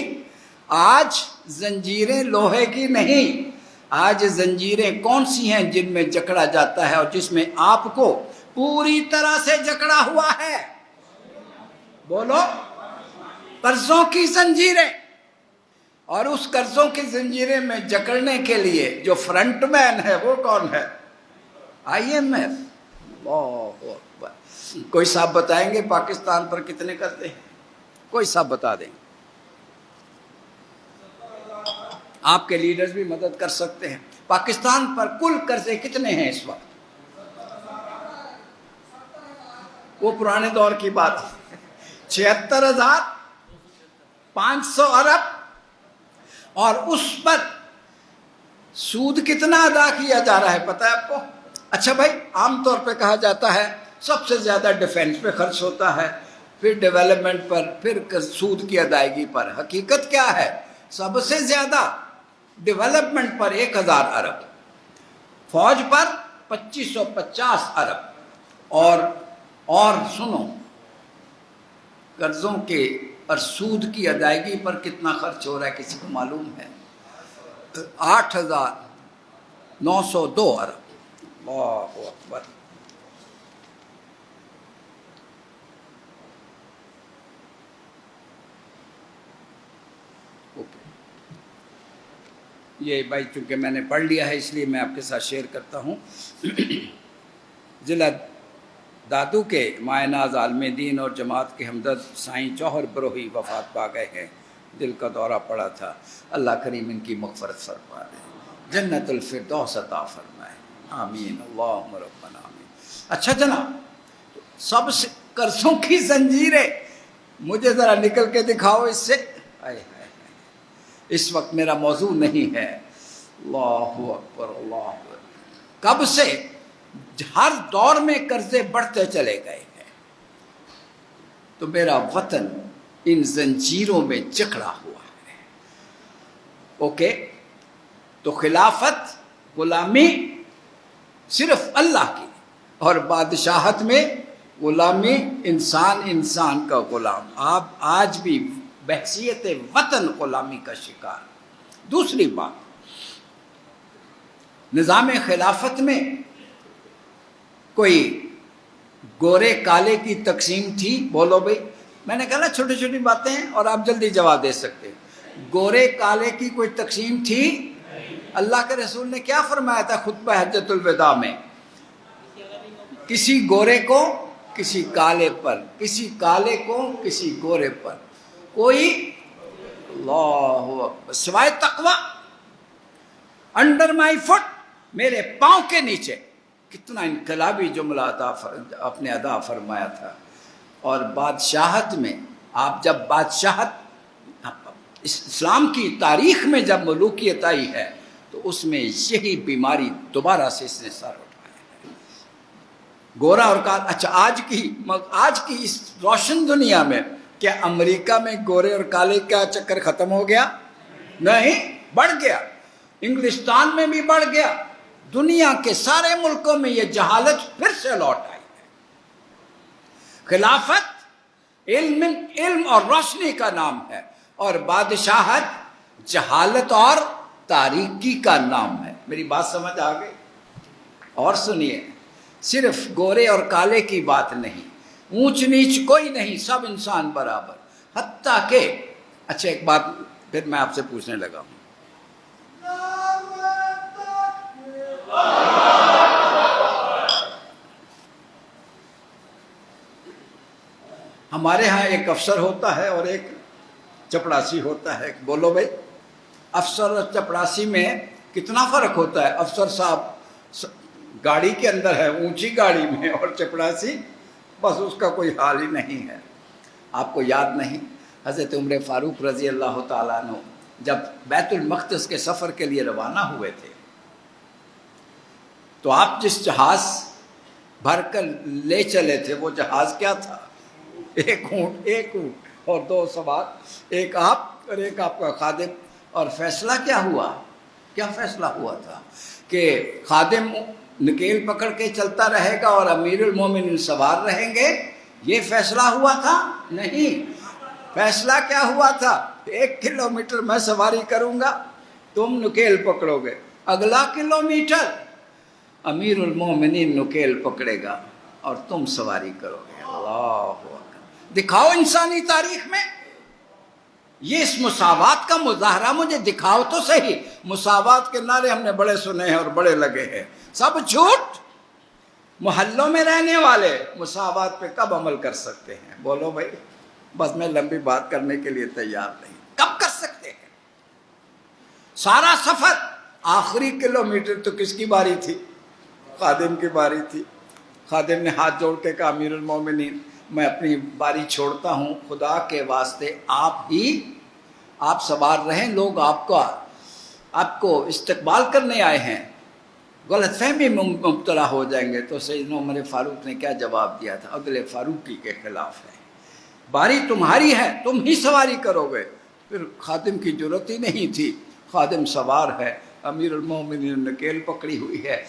آج زنجیریں لوہے کی نہیں. آج زنجیریں کون سی ہیں جن میں جکڑا جاتا ہے اور جس میں آپ کو پوری طرح سے جکڑا ہوا ہے؟ بولو. قرضوں کی زنجیریں. اور اس قرضوں کی زنجیریں میں جکڑنے کے لیے جو فرنٹ مین ہے وہ کون ہے؟ IMF. اللہ اکبر. کوئی صاحب بتائیں گے پاکستان پر کتنے قرضے ہیں؟ کوئی صاحب بتا دیں. آپ کے لیڈرز بھی مدد کر سکتے ہیں۔ پاکستان پر کل قرضے کتنے ہیں اس وقت؟ وہ پرانے دور کی بات ہے، 76,500 ارب، اور اس پر سود کتنا ادا کیا جا رہا ہے پتہ ہے آپ کو؟ اچھا بھائی، عام طور پہ کہا جاتا ہے سب سے زیادہ ڈیفنس پہ خرچ ہوتا ہے، پھر ڈیولپمنٹ پر، پھر سود کی ادائیگی پر۔ حقیقت کیا ہے؟ سب سے زیادہ ڈیولپمنٹ پر 1,000 ارب، فوج پر 2,550 ارب، اور سنو، قرضوں کے اور سود کی ادائیگی پر کتنا خرچ ہو رہا ہے کسی کو معلوم ہے؟ 8,902 ارب۔ اللہ اکبر۔ یہ بھائی چونکہ میں نے پڑھ لیا ہے اس لیے میں آپ کے ساتھ شیئر کرتا ہوں۔ ضلع دادو کے مائع ناز عالم دین اور جماعت کے ہمدرد سائیں جوہر بروہی وفات پا گئے ہیں۔ دل کا دورہ پڑا تھا، اللہ کریم ان کی مغفرت فرما دے، جنت الفردوس عطا فرمائے، آمین اللہم ربنا آمین۔ اچھا جناب، سب سے قرضوں کی زنجیریں مجھے ذرا نکل کے دکھاؤ اس سے۔ اس وقت میرا موضوع نہیں ہے۔ اللہ اکبر، اللہ اکبر۔ کب سے ہر دور میں قرضے بڑھتے چلے گئے ہیں، تو میرا وطن ان زنجیروں میں جکڑا ہوا ہے۔ اوکے، تو خلافت غلامی صرف اللہ کی، اور بادشاہت میں غلامی انسان کا غلام۔ آپ آج بھی بحیثیت وطن غلامی کا شکار۔ دوسری بات، نظام خلافت میں کوئی گورے کالے کی تقسیم تھی؟ بولو بھئی۔ میں نے کہا نا چھوٹی چھوٹی باتیں ہیں اور آپ جلدی جواب دے سکتے ہیں۔ گورے کالے کی کوئی تقسیم تھی؟ اللہ کے رسول نے کیا فرمایا تھا خطبہ حجۃ الوداع میں؟ کسی گورے کو کسی کالے پر، کسی کالے کو کسی گورے پر، کوئی اللہ اکبر، سوائے تقوی، انڈر مائی فٹ، میرے پاؤں کے نیچے۔ کتنا انقلابی جملہ اپنے ادا فرمایا تھا۔ اور بادشاہت میں آپ جب بادشاہت، اسلام کی تاریخ میں جب ملوکیت آئی ہے تو اس میں یہی بیماری دوبارہ سے اس نے سر اٹھایا ہے۔ گورا اور کالا۔ اچھا، آج کی اس روشن دنیا میں کیا امریکہ میں گورے اور کالے کا چکر ختم ہو گیا؟ نہیں، بڑھ گیا۔ انگلستان میں بھی بڑھ گیا۔ دنیا کے سارے ملکوں میں یہ جہالت پھر سے لوٹ آئی ہے۔ خلافت علم اور روشنی کا نام ہے، اور بادشاہت جہالت اور تاریکی کا نام ہے۔ میری بات سمجھ آ گئی؟ اور سنیے، صرف گورے اور کالے کی بات نہیں، اونچ نیچ کوئی نہیں، سب انسان برابر۔ حتیٰ کہ اچھا ایک بات پھر میں آپ سے پوچھنے لگا ہوں، ہمارے ہاں ایک افسر ہوتا ہے اور ایک چپڑاسی ہوتا ہے۔ بولو بھائی، افسر اور چپڑاسی میں کتنا فرق ہوتا ہے؟ افسر صاحب گاڑی کے اندر ہے، اونچی گاڑی میں، اور چپڑاسی بس اس کا کوئی حال ہی نہیں ہے۔ آپ کو یاد نہیں حضرت عمر فاروق رضی اللہ تعالیٰ عنہ جب بیت المقدس کے سفر کے لیے روانہ ہوئے تھے تو آپ جس جہاز بھر کر لے چلے تھے وہ جہاز کیا تھا؟ ایک اونٹ اور 2 سوار، ایک آپ اور ایک آپ کا خادم۔ اور فیصلہ کیا ہوا؟ کیا فیصلہ ہوا تھا کہ خادم نکیل پکڑ کے چلتا رہے گا اور امیر المومنین سوار رہیں گے؟ یہ فیصلہ ہوا تھا؟ نہیں۔ فیصلہ کیا ہوا تھا؟ 1 کلومیٹر میں سواری کروں گا، تم نکیل پکڑو گے، اگلا کلومیٹر امیر المومنین نکیل پکڑے گا اور تم سواری کرو گے۔ اللہ اکبر۔ دکھاؤ انسانی تاریخ میں یہ اس مساوات کا مظاہرہ، مجھے دکھاؤ تو صحیح۔ مساوات کے نعرے ہم نے بڑے سنے ہیں اور بڑے لگے ہیں، سب جھوٹ۔ محلوں میں رہنے والے مساوات پہ کب عمل کر سکتے ہیں؟ بولو بھائی، بس میں لمبی بات کرنے کے لیے تیار نہیں۔ کب کر سکتے ہیں؟ سارا سفر آخری کلومیٹر تو کس کی باری تھی؟ خادم کی باری تھی. خادم نے ہاتھ جوڑ کے کہا امیر المومنین میں اپنی باری چھوڑتا ہوں، خدا کے واسطے آپ سوار رہیں، لوگ آپ کو استقبال کرنے آئے ہیں، غلط فہمی میں مبتلا ہو جائیں گے. تو سیدنا عمر فاروق نے کیا جواب دیا تھا؟ عدل فاروقی کے خلاف ہے، باری تمہاری ہے، تم ہی سواری کرو گے. پھر خادم کی ضرورت ہی نہیں تھی، خادم سوار ہے، امیر المومنین نے کیل پکڑی ہوئی ہے.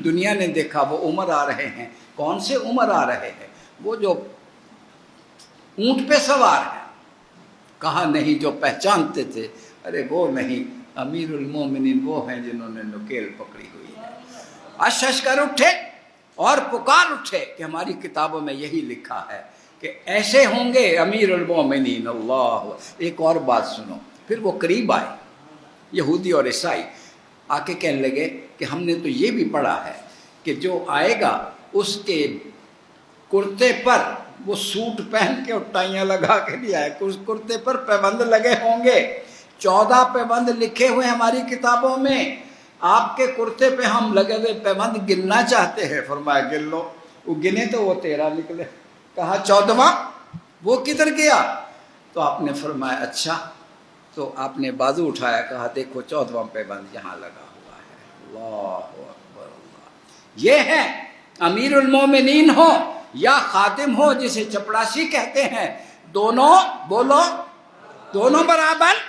دنیا نے دیکھا وہ عمر آ رہے ہیں. کون سے عمر آ رہے ہیں؟ وہ جو اونٹ پہ سوار ہیں. کہا نہیں، جو پہچانتے تھے، ارے وہ نہیں، امیر المومنین وہ ہیں جنہوں نے نکیل پکڑی ہوئی ہے. اشش کر اٹھے اور پکار اٹھے کہ ہماری کتابوں میں یہی لکھا ہے کہ ایسے ہوں گے امیر المومنین. اللہ. ایک اور بات سنو. پھر وہ قریب آئے، یہودی اور عیسائی آ کے کہنے لگے کہ ہم نے تو یہ بھی پڑھا ہے کہ جو آئے گا اس کے کرتے پر وہ سوٹ پہن کے اور ٹائیاں لگا کے نہیں آئے، اس کرتے پر پیبند لگے ہوں گے. 14 پیبند لکھے ہوئے ہماری کتابوں میں. آپ کے کرتے پہ ہم لگے ہوئے پیبند گننا چاہتے ہیں. فرمایا گن لو. وہ گنے تو وہ 13 نکلے. کہا 14واں وہ کدھر گیا؟ تو آپ نے فرمایا اچھا. تو آپ نے بازو اٹھایا، کہا دیکھو 14واں پیبند یہاں لگا ہوا ہے. اللہ اکبر اللہ. یہ ہے امیر المومنین ہو یا خادم ہو جسے چپڑاسی کہتے ہیں، دونوں بولو، دونوں برابر.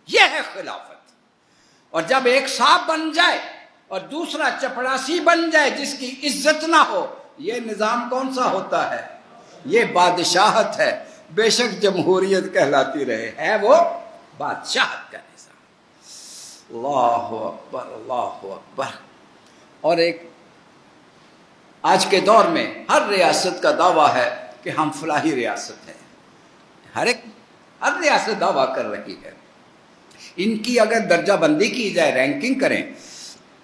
یہ ہے خلافت. اور جب ایک صاحب بن جائے اور دوسرا چپڑاسی بن جائے جس کی عزت نہ ہو، یہ نظام کون سا ہوتا ہے؟ یہ بادشاہت ہے. بے شک جمہوریت کہلاتی رہے، ہے وہ بادشاہت کا نظام. اللہ اکبر اللہ اکبر. اور ایک آج کے دور میں ہر ریاست کا دعویٰ ہے کہ ہم فلاحی ریاست ہیں. ہر ریاست دعویٰ کر رہی ہے. ان کی اگر درجہ بندی کی جائے، رینکنگ کریں،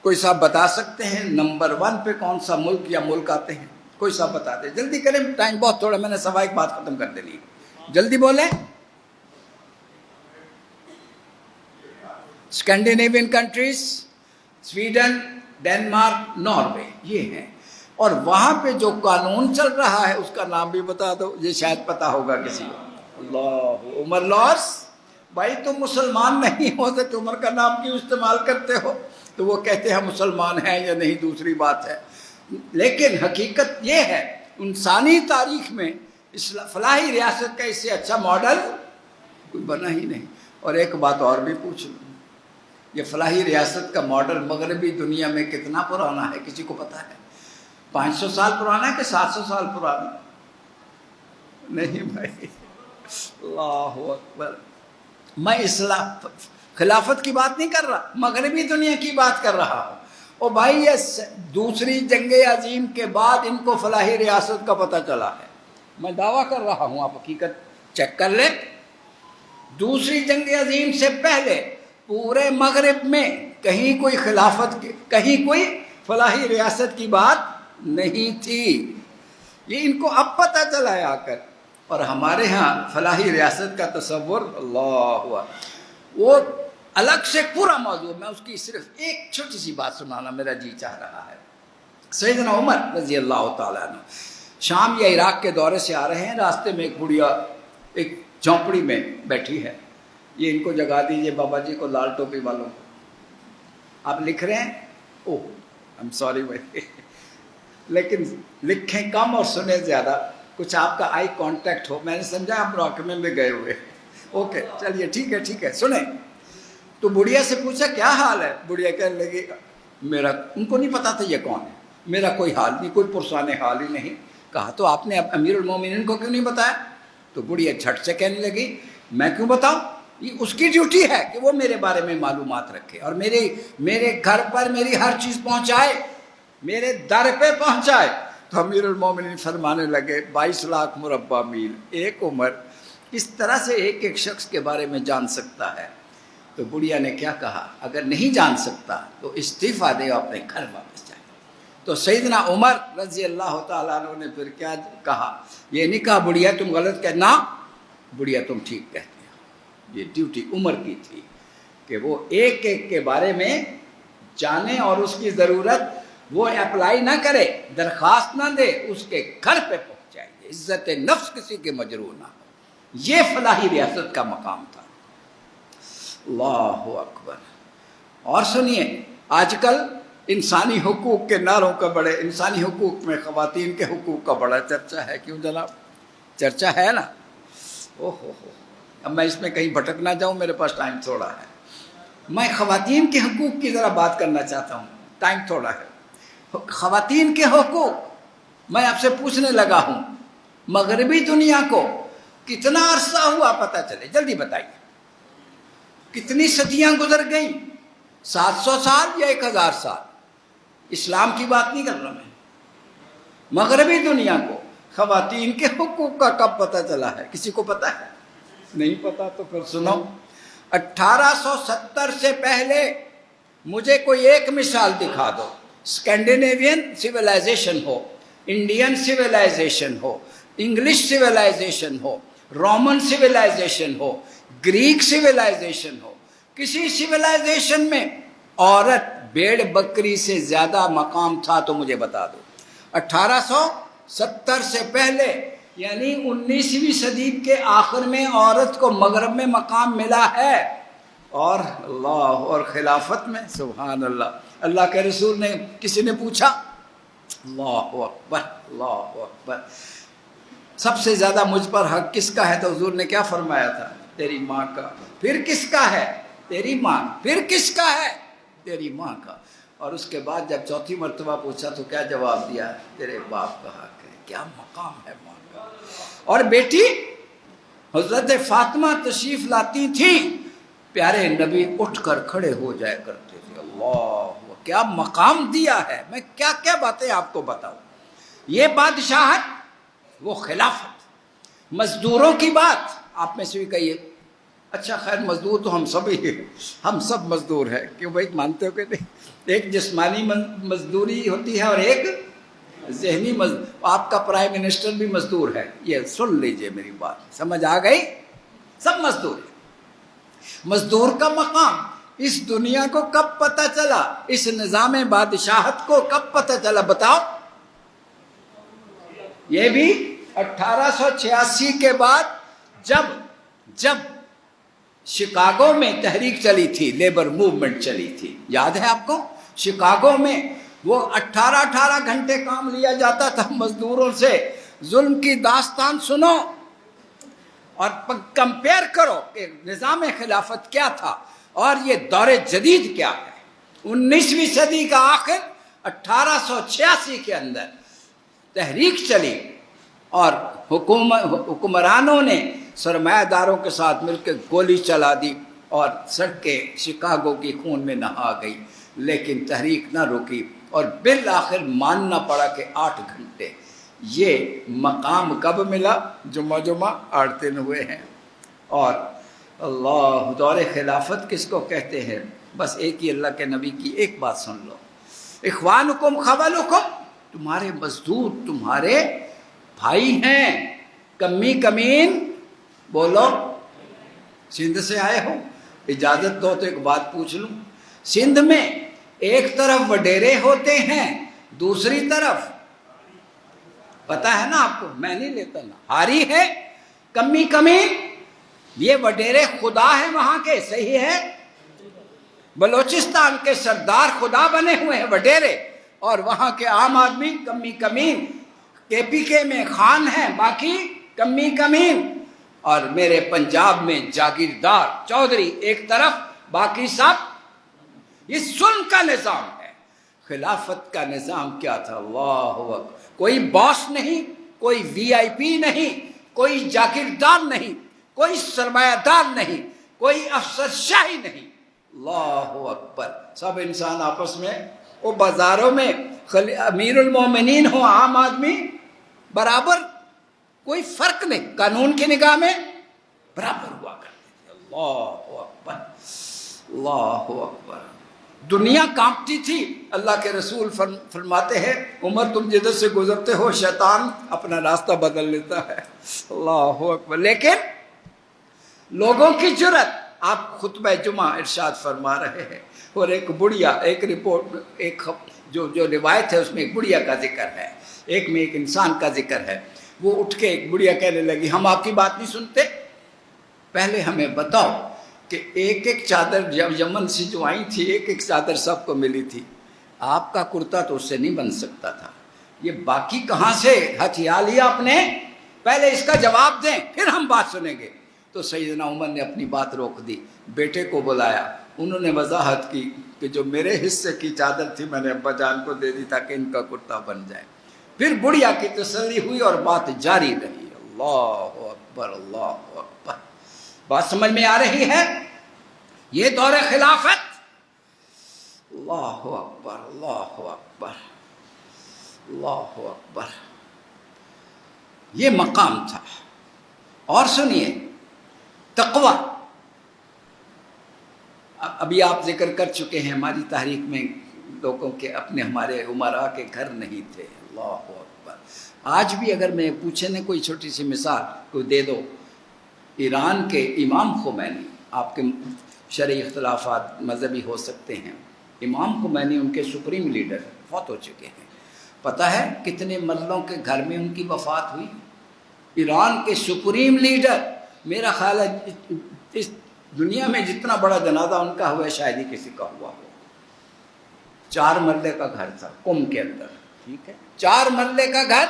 کوئی صاحب بتا سکتے ہیں نمبر 1 پہ کون سا ملک یا ملک آتے ہیں؟ کوئی صاحب بتا دے، جلدی کریں، ٹائم بہت تھوڑا، میں نے سوا ایک بات ختم کر دینی، جلدی بولیں. Scandinavian countries, Sweden, Denmark, Norway, یہ ہیں. اور وہاں پہ جو قانون چل رہا ہے اس کا نام بھی بتا دو، یہ شاید پتا ہوگا کسی کو. اللہ. عمر لاس. بھائی تم مسلمان نہیں ہوتے تو عمر کا نام کیوں استعمال کرتے ہو؟ تو وہ کہتے ہیں مسلمان ہیں یا نہیں دوسری بات ہے، لیکن حقیقت یہ ہے انسانی تاریخ میں فلاحی ریاست کا اس سے اچھا ماڈل کوئی بنا ہی نہیں. اور ایک بات اور بھی پوچھ لوں، یہ فلاحی ریاست کا ماڈل مغربی دنیا میں کتنا پرانا ہے؟ کسی کو پتا ہے؟ 500 سال پرانا ہے کہ 700 سال پرانا؟ نہیں بھائی. اللہ اکبر. میں خلافت کی بات نہیں کر رہا، مغربی دنیا کی بات کر رہا ہوں. اور بھائی یہ دوسری جنگ عظیم کے بعد ان کو فلاحی ریاست کا پتہ چلا ہے. میں دعویٰ کر رہا ہوں، آپ حقیقت چیک کر لیں. دوسری جنگ عظیم سے پہلے پورے مغرب میں کہیں کوئی خلافت کی، کہیں کوئی فلاحی ریاست کی بات نہیں تھی. یہ ان کو اب پتہ چلا ہے آ کر. اور ہمارے ہاں فلاحی ریاست کا تصور، اللہ ہوا، وہ الگ سے پورا موضوع. میں اس کی صرف ایک چھوٹی سی بات سنانا میرا جی چاہ رہا ہے. سیدنا عمر رضی اللہ تعالیٰ عنہ شام یا عراق کے دورے سے آ رہے ہیں. راستے میں ایک بڑھیا ایک جھونپڑی میں بیٹھی ہے. یہ ان کو جگا دیجئے، بابا جی کو، لال ٹوپی والوں کو. آپ لکھ رہے ہیں؟ اوہ I'm sorry بھائی، لیکن لکھیں کم اور سنیں زیادہ. کچھ آپ کا آئی کانٹیکٹ ہو. میں نے سمجھا آپ محکمے میں گئے ہوئے. اوکے چلیے ٹھیک ہے ٹھیک ہے. سنیں. تو بڑھیا سے پوچھا کیا حال ہے؟ بڑھیا کہنے لگی میرا، ان کو نہیں پتا تھا یہ کون ہے، میرا کوئی حال نہیں، کوئی پرسان حال ہی نہیں. کہا تو آپ نے امیر المومنین کو کیوں نہیں بتایا؟ تو بڑھیا جھٹ سے کہنے لگی میں کیوں بتاؤں، یہ اس کی ڈیوٹی ہے کہ وہ میرے بارے میں معلومات رکھے اور میرے گھر پر میری ہر چیز پہنچائے، میرے در پہ پہنچائے. تو امیر المومنین فرمانے لگے 22 لاکھ مربع میل ایک عمر اس طرح سے ایک ایک شخص کے بارے میں جان سکتا ہے. تو بڑھیا نے کیا کہا، اگر نہیں جان سکتا تو استعفیٰ دے اور اپنے گھر واپس جائے. تو سیدنا عمر رضی اللہ تعالیٰ عنہ نے پھر کیا کہا، یہ نہیں کہا بڑھیا تم غلط کہنا، بڑھیا تم ٹھیک کہتے ہو. یہ ڈیوٹی عمر کی تھی کہ وہ ایک ایک کے بارے میں جانے اور اس کی ضرورت وہ اپلائی نہ کرے، درخواست نہ دے، اس کے گھر پہ پہنچائے، عزت نفس کسی کے مجروح نہ ہو۔ یہ فلاحی ریاست کا مقام تھا۔ اللہ اکبر۔ اور سنیے، آج کل انسانی حقوق کے نعروں کا بڑے، انسانی حقوق میں خواتین کے حقوق کا بڑا چرچا ہے، کیوں جناب؟ چرچا ہے نا؟ اوہ، اب میں اس میں کہیں بھٹک نہ جاؤں، میرے پاس ٹائم تھوڑا ہے۔ میں خواتین کے حقوق کی ذرا بات کرنا چاہتا ہوں، ٹائم تھوڑا ہے۔ خواتین کے حقوق میں آپ سے پوچھنے لگا ہوں، مغربی دنیا کو کتنا عرصہ ہوا پتہ چلے؟ جلدی بتائیے، کتنی صدیاں گزر گئیں؟ 700 سال یا 1000 سال؟ اسلام کی بات نہیں کر رہا میں، مغربی دنیا کو خواتین کے حقوق کا کب پتہ چلا ہے؟ کسی کو پتہ ہے؟ نہیں پتا تو پھر سنو۔ 1870 سے پہلے مجھے کوئی ایک مثال دکھا دو، اسکینڈینیوین سویلائزیشن ہو، انڈین سویلائزیشن ہو، انگلش سویلائزیشن ہو، رومن سویلائزیشن ہو، گریک سویلائزیشن ہو، کسی سویلائزیشن میں عورت بھیڑ بکری سے زیادہ مقام تھا تو مجھے بتا دو۔ 1870 سے پہلے یعنی 19ویں صدی کے آخر میں عورت کو مغرب میں مقام ملا ہے، اور اللہ، اور خلافت میں، سبحان اللہ، اللہ کے رسول نے، کسی نے پوچھا، اللہ اکبر، اللہ اکبر، سب سے زیادہ مجھ پر حق کس کا ہے؟ تو حضور نے کیا فرمایا تھا؟ تیری ماں کا۔ پھر کس کا ہے؟ تیری ماں۔ پھر کس کا ہے؟ تیری ماں کا۔ اور اس کے بعد جب چوتھی مرتبہ پوچھا تو کیا جواب دیا؟ تیرے باپ کا حق ہے۔ کیا مقام ہے ماں کا۔ اور بیٹی حضرت فاطمہ تشریف لاتی تھی، پیارے نبی اٹھ کر کھڑے ہو جایا کرتے تھے۔ اللہ، کیا مقام دیا ہے، میں کیا کیا باتیں آپ کو بتاؤں۔ یہ بادشاہت، وہ خلافت۔ مزدوروں کی بات آپ میں سے بھی کہیے، اچھا خیر مزدور تو ہم سب ہی ہیں، ہم سب مزدور ہیں، کیوں بھائی مانتے ہو کہ نہیں؟ ایک جسمانی مزدوری ہوتی ہے اور ایک ذہنی مزدور۔ آپ کا پرائم منسٹر بھی مزدور ہے، یہ سن لیجئے میری بات، سمجھ آ گئی؟ سب مزدور ہیں۔ مزدور کا مقام اس دنیا کو کب پتہ چلا؟ اس نظام بادشاہت کو کب پتہ چلا بتاؤ؟ یہ بھی 1886 کے بعد، جب شکاگو میں تحریک چلی تھی، لیبر موومنٹ چلی تھی، یاد ہے آپ کو؟ شکاگو میں وہ 18 گھنٹے کام لیا جاتا تھا مزدوروں سے۔ ظلم کی داستان سنو اور کمپیئر کرو کہ نظام خلافت کیا تھا اور یہ دور جدید کیا ہے۔ 19ویں صدی کا آخر 1886 کے اندر تحریک چلی اور حکمرانوں نے سرمایہ داروں کے ساتھ مل کے گولی چلا دی اور سڑکیں شکاگو کی خون میں نہا گئی، لیکن تحریک نہ رکی اور بالآخر ماننا پڑا کہ 8 گھنٹے۔ یہ مقام کب ملا؟ جمعہ 8 دن ہوئے ہیں۔ اور اللہ، دور خلافت کس کو کہتے ہیں؟ بس ایک ہی اللہ کے نبی کی ایک بات سن لو، اخوانکم خولکم، تمہارے مزدور تمہارے بھائی ہیں۔ کمی کمین بولو، سندھ سے آئے ہو؟ اجازت دو تو ایک بات پوچھ لوں، سندھ میں ایک طرف وڈیرے ہوتے ہیں، دوسری طرف پتہ ہے نا آپ کو، میں نہیں لیتا نا، ہاری ہے۔ کمی کمین، یہ وڈیرے خدا ہے وہاں کے، صحیح ہے؟ بلوچستان کے سردار خدا بنے ہوئے ہیں وڈیرے، اور وہاں کے عام آدمی کمی کمین۔ کے پی کے میں خان ہیں، باقی کمی کمین۔ اور میرے پنجاب میں جاگیردار چودھری ایک طرف، باقی سب۔ یہ ظلم کا نظام ہے۔ خلافت کا نظام کیا تھا؟ اللہ اکبر، کوئی باس نہیں، کوئی وی آئی پی نہیں، کوئی جاگیردار نہیں، کوئی سرمایہ دار نہیں، کوئی افسر شاہی نہیں۔ اللہ اکبر، سب انسان آپس میں، وہ بازاروں میں امیر المومنین ہو، عام آدمی برابر، کوئی فرق نہیں، قانون کی نگاہ میں برابر ہوا کرتے تھے۔ اللہ اکبر، اللہ اکبر، دنیا کانپتی تھی۔ اللہ کے رسول فرماتے ہیں، عمر تم جدھر سے گزرتے ہو شیطان اپنا راستہ بدل لیتا ہے۔ اللہ اکبر، لیکن لوگوں کی جرت آپ خطبہ جمعہ ارشاد فرما رہے ہیں اور ایک بڑھیا، ایک رپورٹ، ایک جو روایت ہے اس میں ایک بڑھیا کا ذکر ہے، ایک میں ایک انسان کا ذکر ہے. وہ اٹھ کے ایک بڑھیا کہنے لگی ہم آپ کی بات نہیں سنتے، پہلے ہمیں بتاؤ کہ ایک ایک چادر جب یمن سے جو آئی تھی ایک ایک چادر سب کو ملی تھی، آپ کا کرتا تو اس سے نہیں بن سکتا تھا، یہ باقی کہاں سے ہتھیا لیا آپ نے؟ پہلے اس کا جواب دیں پھر ہم بات سنیں گے. تو سیدنا عمر نے اپنی بات روک دی، بیٹے کو بلایا، انہوں نے وضاحت کی کہ جو میرے حصے کی چادر تھی میں نے ابا جان کو دے دی تاکہ ان کا کرتا بن جائے. پھر بڑھیا کی تسلی ہوئی اور بات جاری رہی. اللہ اکبر، اللہ اکبر. بات سمجھ میں آ رہی ہے؟ یہ دور خلافت. اللہ اکبر، اللہ اکبر، اللہ اکبر. یہ مقام تھا. اور سنیے تقوی. ابھی آپ ذکر کر چکے ہیں ہماری تاریخ میں لوگوں کے اپنے ہمارے عمراء کے گھر نہیں تھے. اللہ اکبر. آج بھی اگر میں پوچھے نا کوئی چھوٹی سی مثال کوئی دے دو، ایران کے امام خمینی، آپ کے شرعی اختلافات مذہبی ہو سکتے ہیں، امام خمینی ان کے سپریم لیڈر فوت ہو چکے ہیں. پتہ ہے کتنے مرلوں کے گھر میں ان کی وفات ہوئی؟ ایران کے سپریم لیڈر. میرا خیال ہے اس دنیا میں جتنا بڑا جنازہ ان کا ہوا ہے شاید ہی کسی کا ہوا ہو. 4 مرلے کا گھر تھا قم کے اندر، ٹھیک ہے، 4 مرلے کا گھر.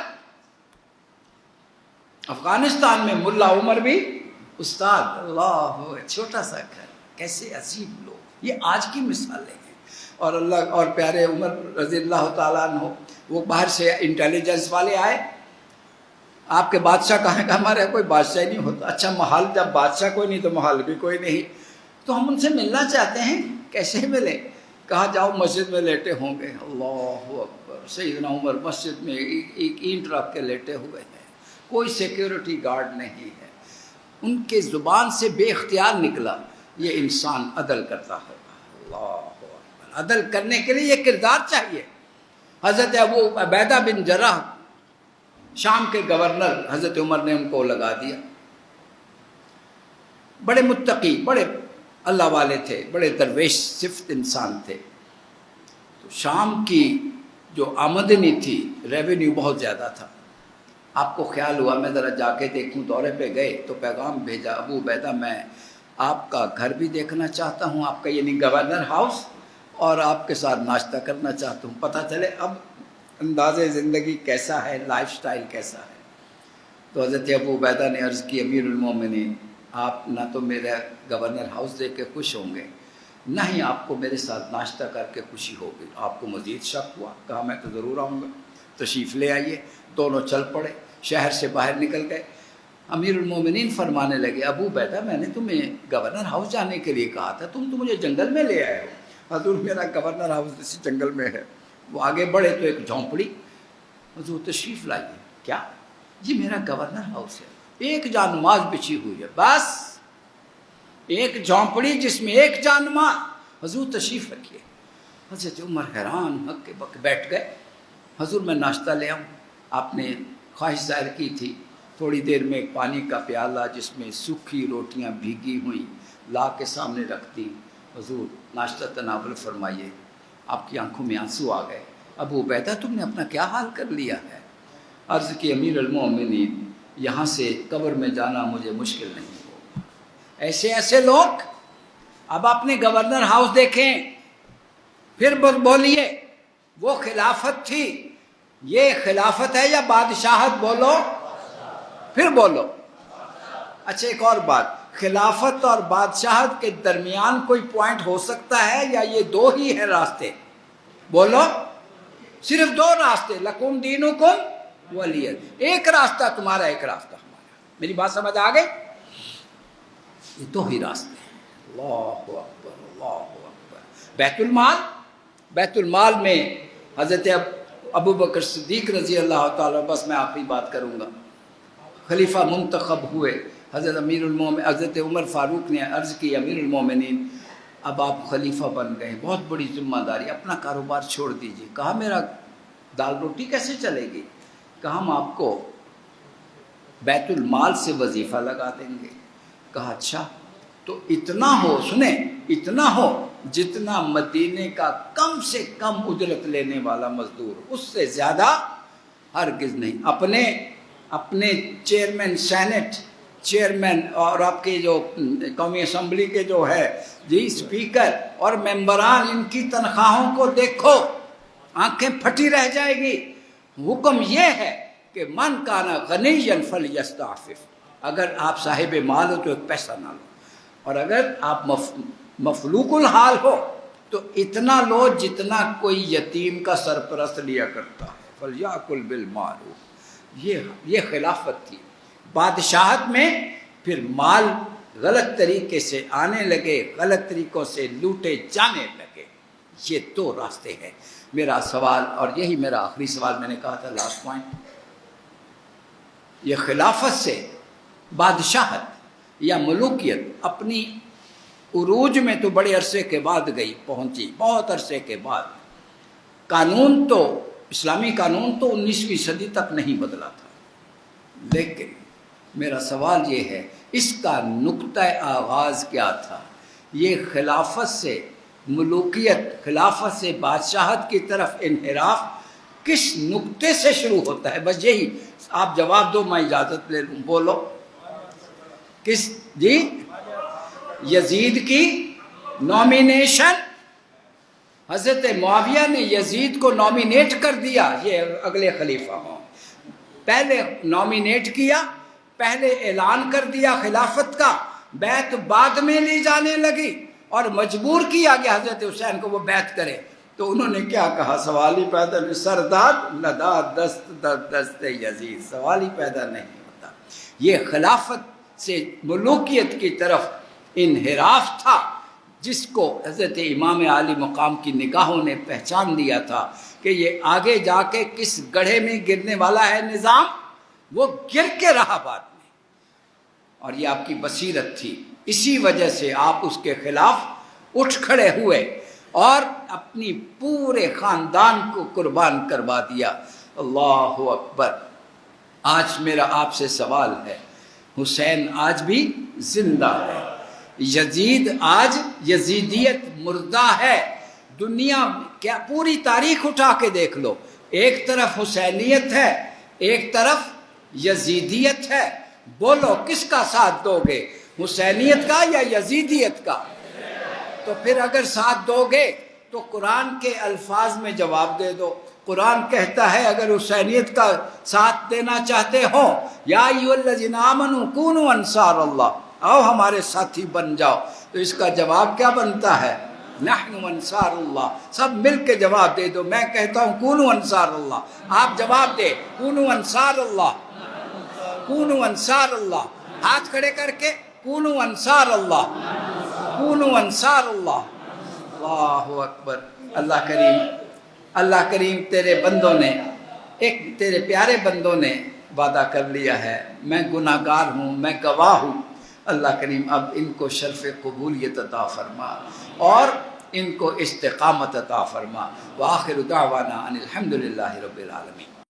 افغانستان میں ملا عمر بھی استاد. اللہ، چھوٹا سا گھر، کیسے عجیب لوگ. یہ آج کی مثالیں ہیں. اور اللہ اور پیارے عمر رضی اللہ تعالیٰ عنہ، وہ باہر سے انٹیلیجنس والے آئے. آپ کے بادشاہ کہاں کا؟ ہمارے کوئی بادشاہ نہیں ہوتا. اچھا محل، جب بادشاہ کوئی نہیں تو محل بھی کوئی نہیں، تو ہم ان سے ملنا چاہتے ہیں، کیسے ملیں؟ کہا جاؤ مسجد میں لیٹے ہوں گے. اللہ اکبر. سیدنا عمر مسجد میں ایک اینٹ رکھ کے لیٹے ہوئے ہیں، کوئی سیکیورٹی گارڈ نہیں ہے. ان کے زبان سے بے اختیار نکلا یہ انسان عدل کرتا ہوگا. اللہ اکبر. عدل کرنے کے لیے یہ کردار چاہیے. حضرت ابو عبیدہ بن جراح شام کے گورنر، حضرت عمر نے ان کو لگا دیا. بڑے متقی، بڑے اللہ والے تھے، بڑے درویش صفت انسان تھے. تو شام کی جو آمدنی تھی، ریونیو بہت زیادہ تھا. آپ کو خیال ہوا میں ذرا جا کے دیکھوں. دورے پہ گئے تو پیغام بھیجا، ابو عبیدہ میں آپ کا گھر بھی دیکھنا چاہتا ہوں، آپ کا یعنی گورنر ہاؤس، اور آپ کے ساتھ ناشتہ کرنا چاہتا ہوں. پتہ چلے اب انداز زندگی کیسا ہے، لائف سٹائل کیسا ہے. تو حضرت ابو عبیدہ نے عرض کی امیر المومنین، آپ نہ تو میرا گورنر ہاؤس دیکھ کے خوش ہوں گے، نہ ہی آپ کو میرے ساتھ ناشتہ کر کے خوشی ہوگی. آپ کو مزید شک ہوا. کہا میں تو ضرور آؤں گا، تشریف لے آئیے. دونوں چل پڑے، شہر سے باہر نکل گئے. امیر المومنین فرمانے لگے ابو عبیدہ میں نے تمہیں گورنر ہاؤس جانے کے لیے کہا تھا، تم تو مجھے جنگل میں لے آئے ہو. حضور میرا گورنر ہاؤس اسی جنگل میں ہے. وہ آگے بڑھے تو ایک جھونپڑی. حضور تشریف لائیے. کیا؟ جی میرا گورنر ہاؤس ہے، ایک جانماز بچھی ہوئی ہے، بس ایک جھونپڑی جس میں ایک جانماز. حضور تشریف رکھیے. حضرت عمر حیران ہک بک بیٹھ گئے. حضور میں ناشتہ لے آؤں؟ آپ نے خواہش ظاہر کی تھی. تھوڑی دیر میں ایک پانی کا پیالہ جس میں سوکھی روٹیاں بھیگی ہوئیں لا کے سامنے رکھ دی. حضور ناشتہ تناول فرمائیے. آپ کی آنکھوں میں آنسو آ گئے. ابو عبیدہ تم نے اپنا کیا حال کر لیا ہے؟ عرض کی امیر المومنین یہاں سے قبر میں جانا مجھے مشکل نہیں ہوگا. ایسے ایسے لوگ. اب اپنے گورنر ہاؤس دیکھیں، پھر بولیے وہ خلافت تھی. یہ خلافت ہے یا بادشاہت؟ بولو، پھر بولو. اچھا ایک اور بات، خلافت اور بادشاہت کے درمیان کوئی پوائنٹ ہو سکتا ہے یا یہ 2 ہی ہیں راستے؟ بولو. صرف 2 راستے، لکم دینکم ولی دین. ایک راستہ تمہارا، ایک راستہ ہمارا. میری بات سمجھ آ گئی؟ یہ 2 ہی راستے ہیں. اللہ اکبر، اللہ اکبر. بیت المال میں حضرت ابو بکر صدیق رضی اللہ تعالیٰ، بس میں آخری بات کروں گا، خلیفہ منتخب ہوئے. حضرت عمر فاروق نے عرض کی امیر المومنین اب آپ خلیفہ بن گئے، بہت بڑی ذمہ داری، اپنا کاروبار چھوڑ دیجیے. کہا میرا دال روٹی کیسے چلے گی؟ کہا ہم آپ کو بیت المال سے وظیفہ لگا دیں گے. کہا اچھا. تو اتنا ہو، سنیں، اتنا ہو جتنا مدینے کا کم سے کم اجرت لینے والا مزدور، اس سے زیادہ ہرگز نہیں۔ اپنے چیئرمین سینٹ، چیئرمین اور آپ کے جو قومی اسمبلی کے جو ہے جی اسپیکر اور ممبران، ان کی تنخواہوں کو دیکھو، آنکھیں پھٹی رہ جائے گی۔ حکم یہ ہے کہ من کان غنیا فلیستعفف، اگر آپ صاحب مال ہو تو ایک پیسہ نہ لو، اور اگر آپ مفلوق الحال ہو تو اتنا لو جتنا کوئی یتیم کا سرپرست لیا کرتا ہے۔ فلیأکل بالمعروف، یہ خلافت تھی۔ بادشاہت میں پھر مال غلط طریقے سے آنے لگے، غلط طریقوں سے لوٹے جانے لگے۔ یہ دو راستے ہیں۔ میرا سوال، اور یہی میرا آخری سوال، میں نے کہا تھا لاسٹ پوائنٹ، یہ خلافت سے بادشاہت یا ملوکیت اپنی عروج میں تو بڑے عرصے کے بعد پہنچی، بہت عرصے کے بعد۔ قانون تو اسلامی قانون تو 19ویں صدی تک نہیں بدلا تھا، لیکن میرا سوال یہ ہے اس کا نقطہ آغاز کیا تھا؟ یہ خلافت سے ملوکیت، خلافت سے بادشاہت کی طرف انحراف کس نقطے سے شروع ہوتا ہے؟ بس یہی آپ جواب دو، میں اجازت لے لوں۔ بولو کس؟ جی یزید کی نومینیشن، حضرت معاویہ نے یزید کو نومینیٹ کر دیا، یہ اگلے خلیفہ ہوں، پہلے نومینیٹ کیا، پہلے اعلان کر دیا خلافت کا، بیعت بعد میں لی جانے لگی اور مجبور کیا گیا حضرت حسین کو وہ بیعت کرے۔ تو انہوں نے کیا کہا؟ سوال ہی پیدا نہیں، سرداد لدا دست در دست یزید، سوال ہی پیدا نہیں ہوتا۔ یہ خلافت سے ملوکیت کی طرف انحراف تھا، جس کو حضرت امام عالی مقام کی نگاہوں نے پہچان لیا تھا کہ یہ آگے جا کے کس گڑھے میں گرنے والا ہے نظام، وہ گر کے رہا بعد میں، اور یہ آپ کی بصیرت تھی۔ اسی وجہ سے آپ اس کے خلاف اٹھ کھڑے ہوئے اور اپنی پورے خاندان کو قربان کروا دیا۔ اللہ اکبر۔ آج میرا آپ سے سوال ہے، حسین آج بھی زندہ ہے، یزید آج یزیدیت مردہ ہے۔ دنیا کیا پوری تاریخ اٹھا کے دیکھ لو، ایک طرف حسینیت ہے، ایک طرف یزیدیت ہے۔ بولو کس کا ساتھ دو گے، حسینیت کا یا یزیدیت کا؟ تو پھر اگر ساتھ دو گے تو قرآن کے الفاظ میں جواب دے دو۔ قرآن کہتا ہے اگر حسینیت کا ساتھ دینا چاہتے ہو، یا ایھا الذین آمنوا کونوا انصار اللہ، آؤ ہمارے ساتھی بن جاؤ، تو اس کا جواب کیا بنتا ہے؟ نحن انصار اللہ۔ سب مل کے جواب دے دو۔ میں کہتا ہوں کونوا انصار اللہ، آپ جواب دے کونوا انصار اللہ، کونوا انصار اللہ، ہاتھ کھڑے کر کے کونوا انصار اللہ، کونوا انصار اللہ۔ اللہ اکبر۔ اللہ کریم تیرے بندوں نے، ایک تیرے پیارے بندوں نے وعدہ کر لیا ہے، میں گناہ گار ہوں، میں گواہ ہوں۔ اللہ کریم اب ان کو شرف قبولیت عطا فرما اور ان کو استقامت عطا فرما۔ وآخر دعوانا ان الحمدللہ رب العالمین۔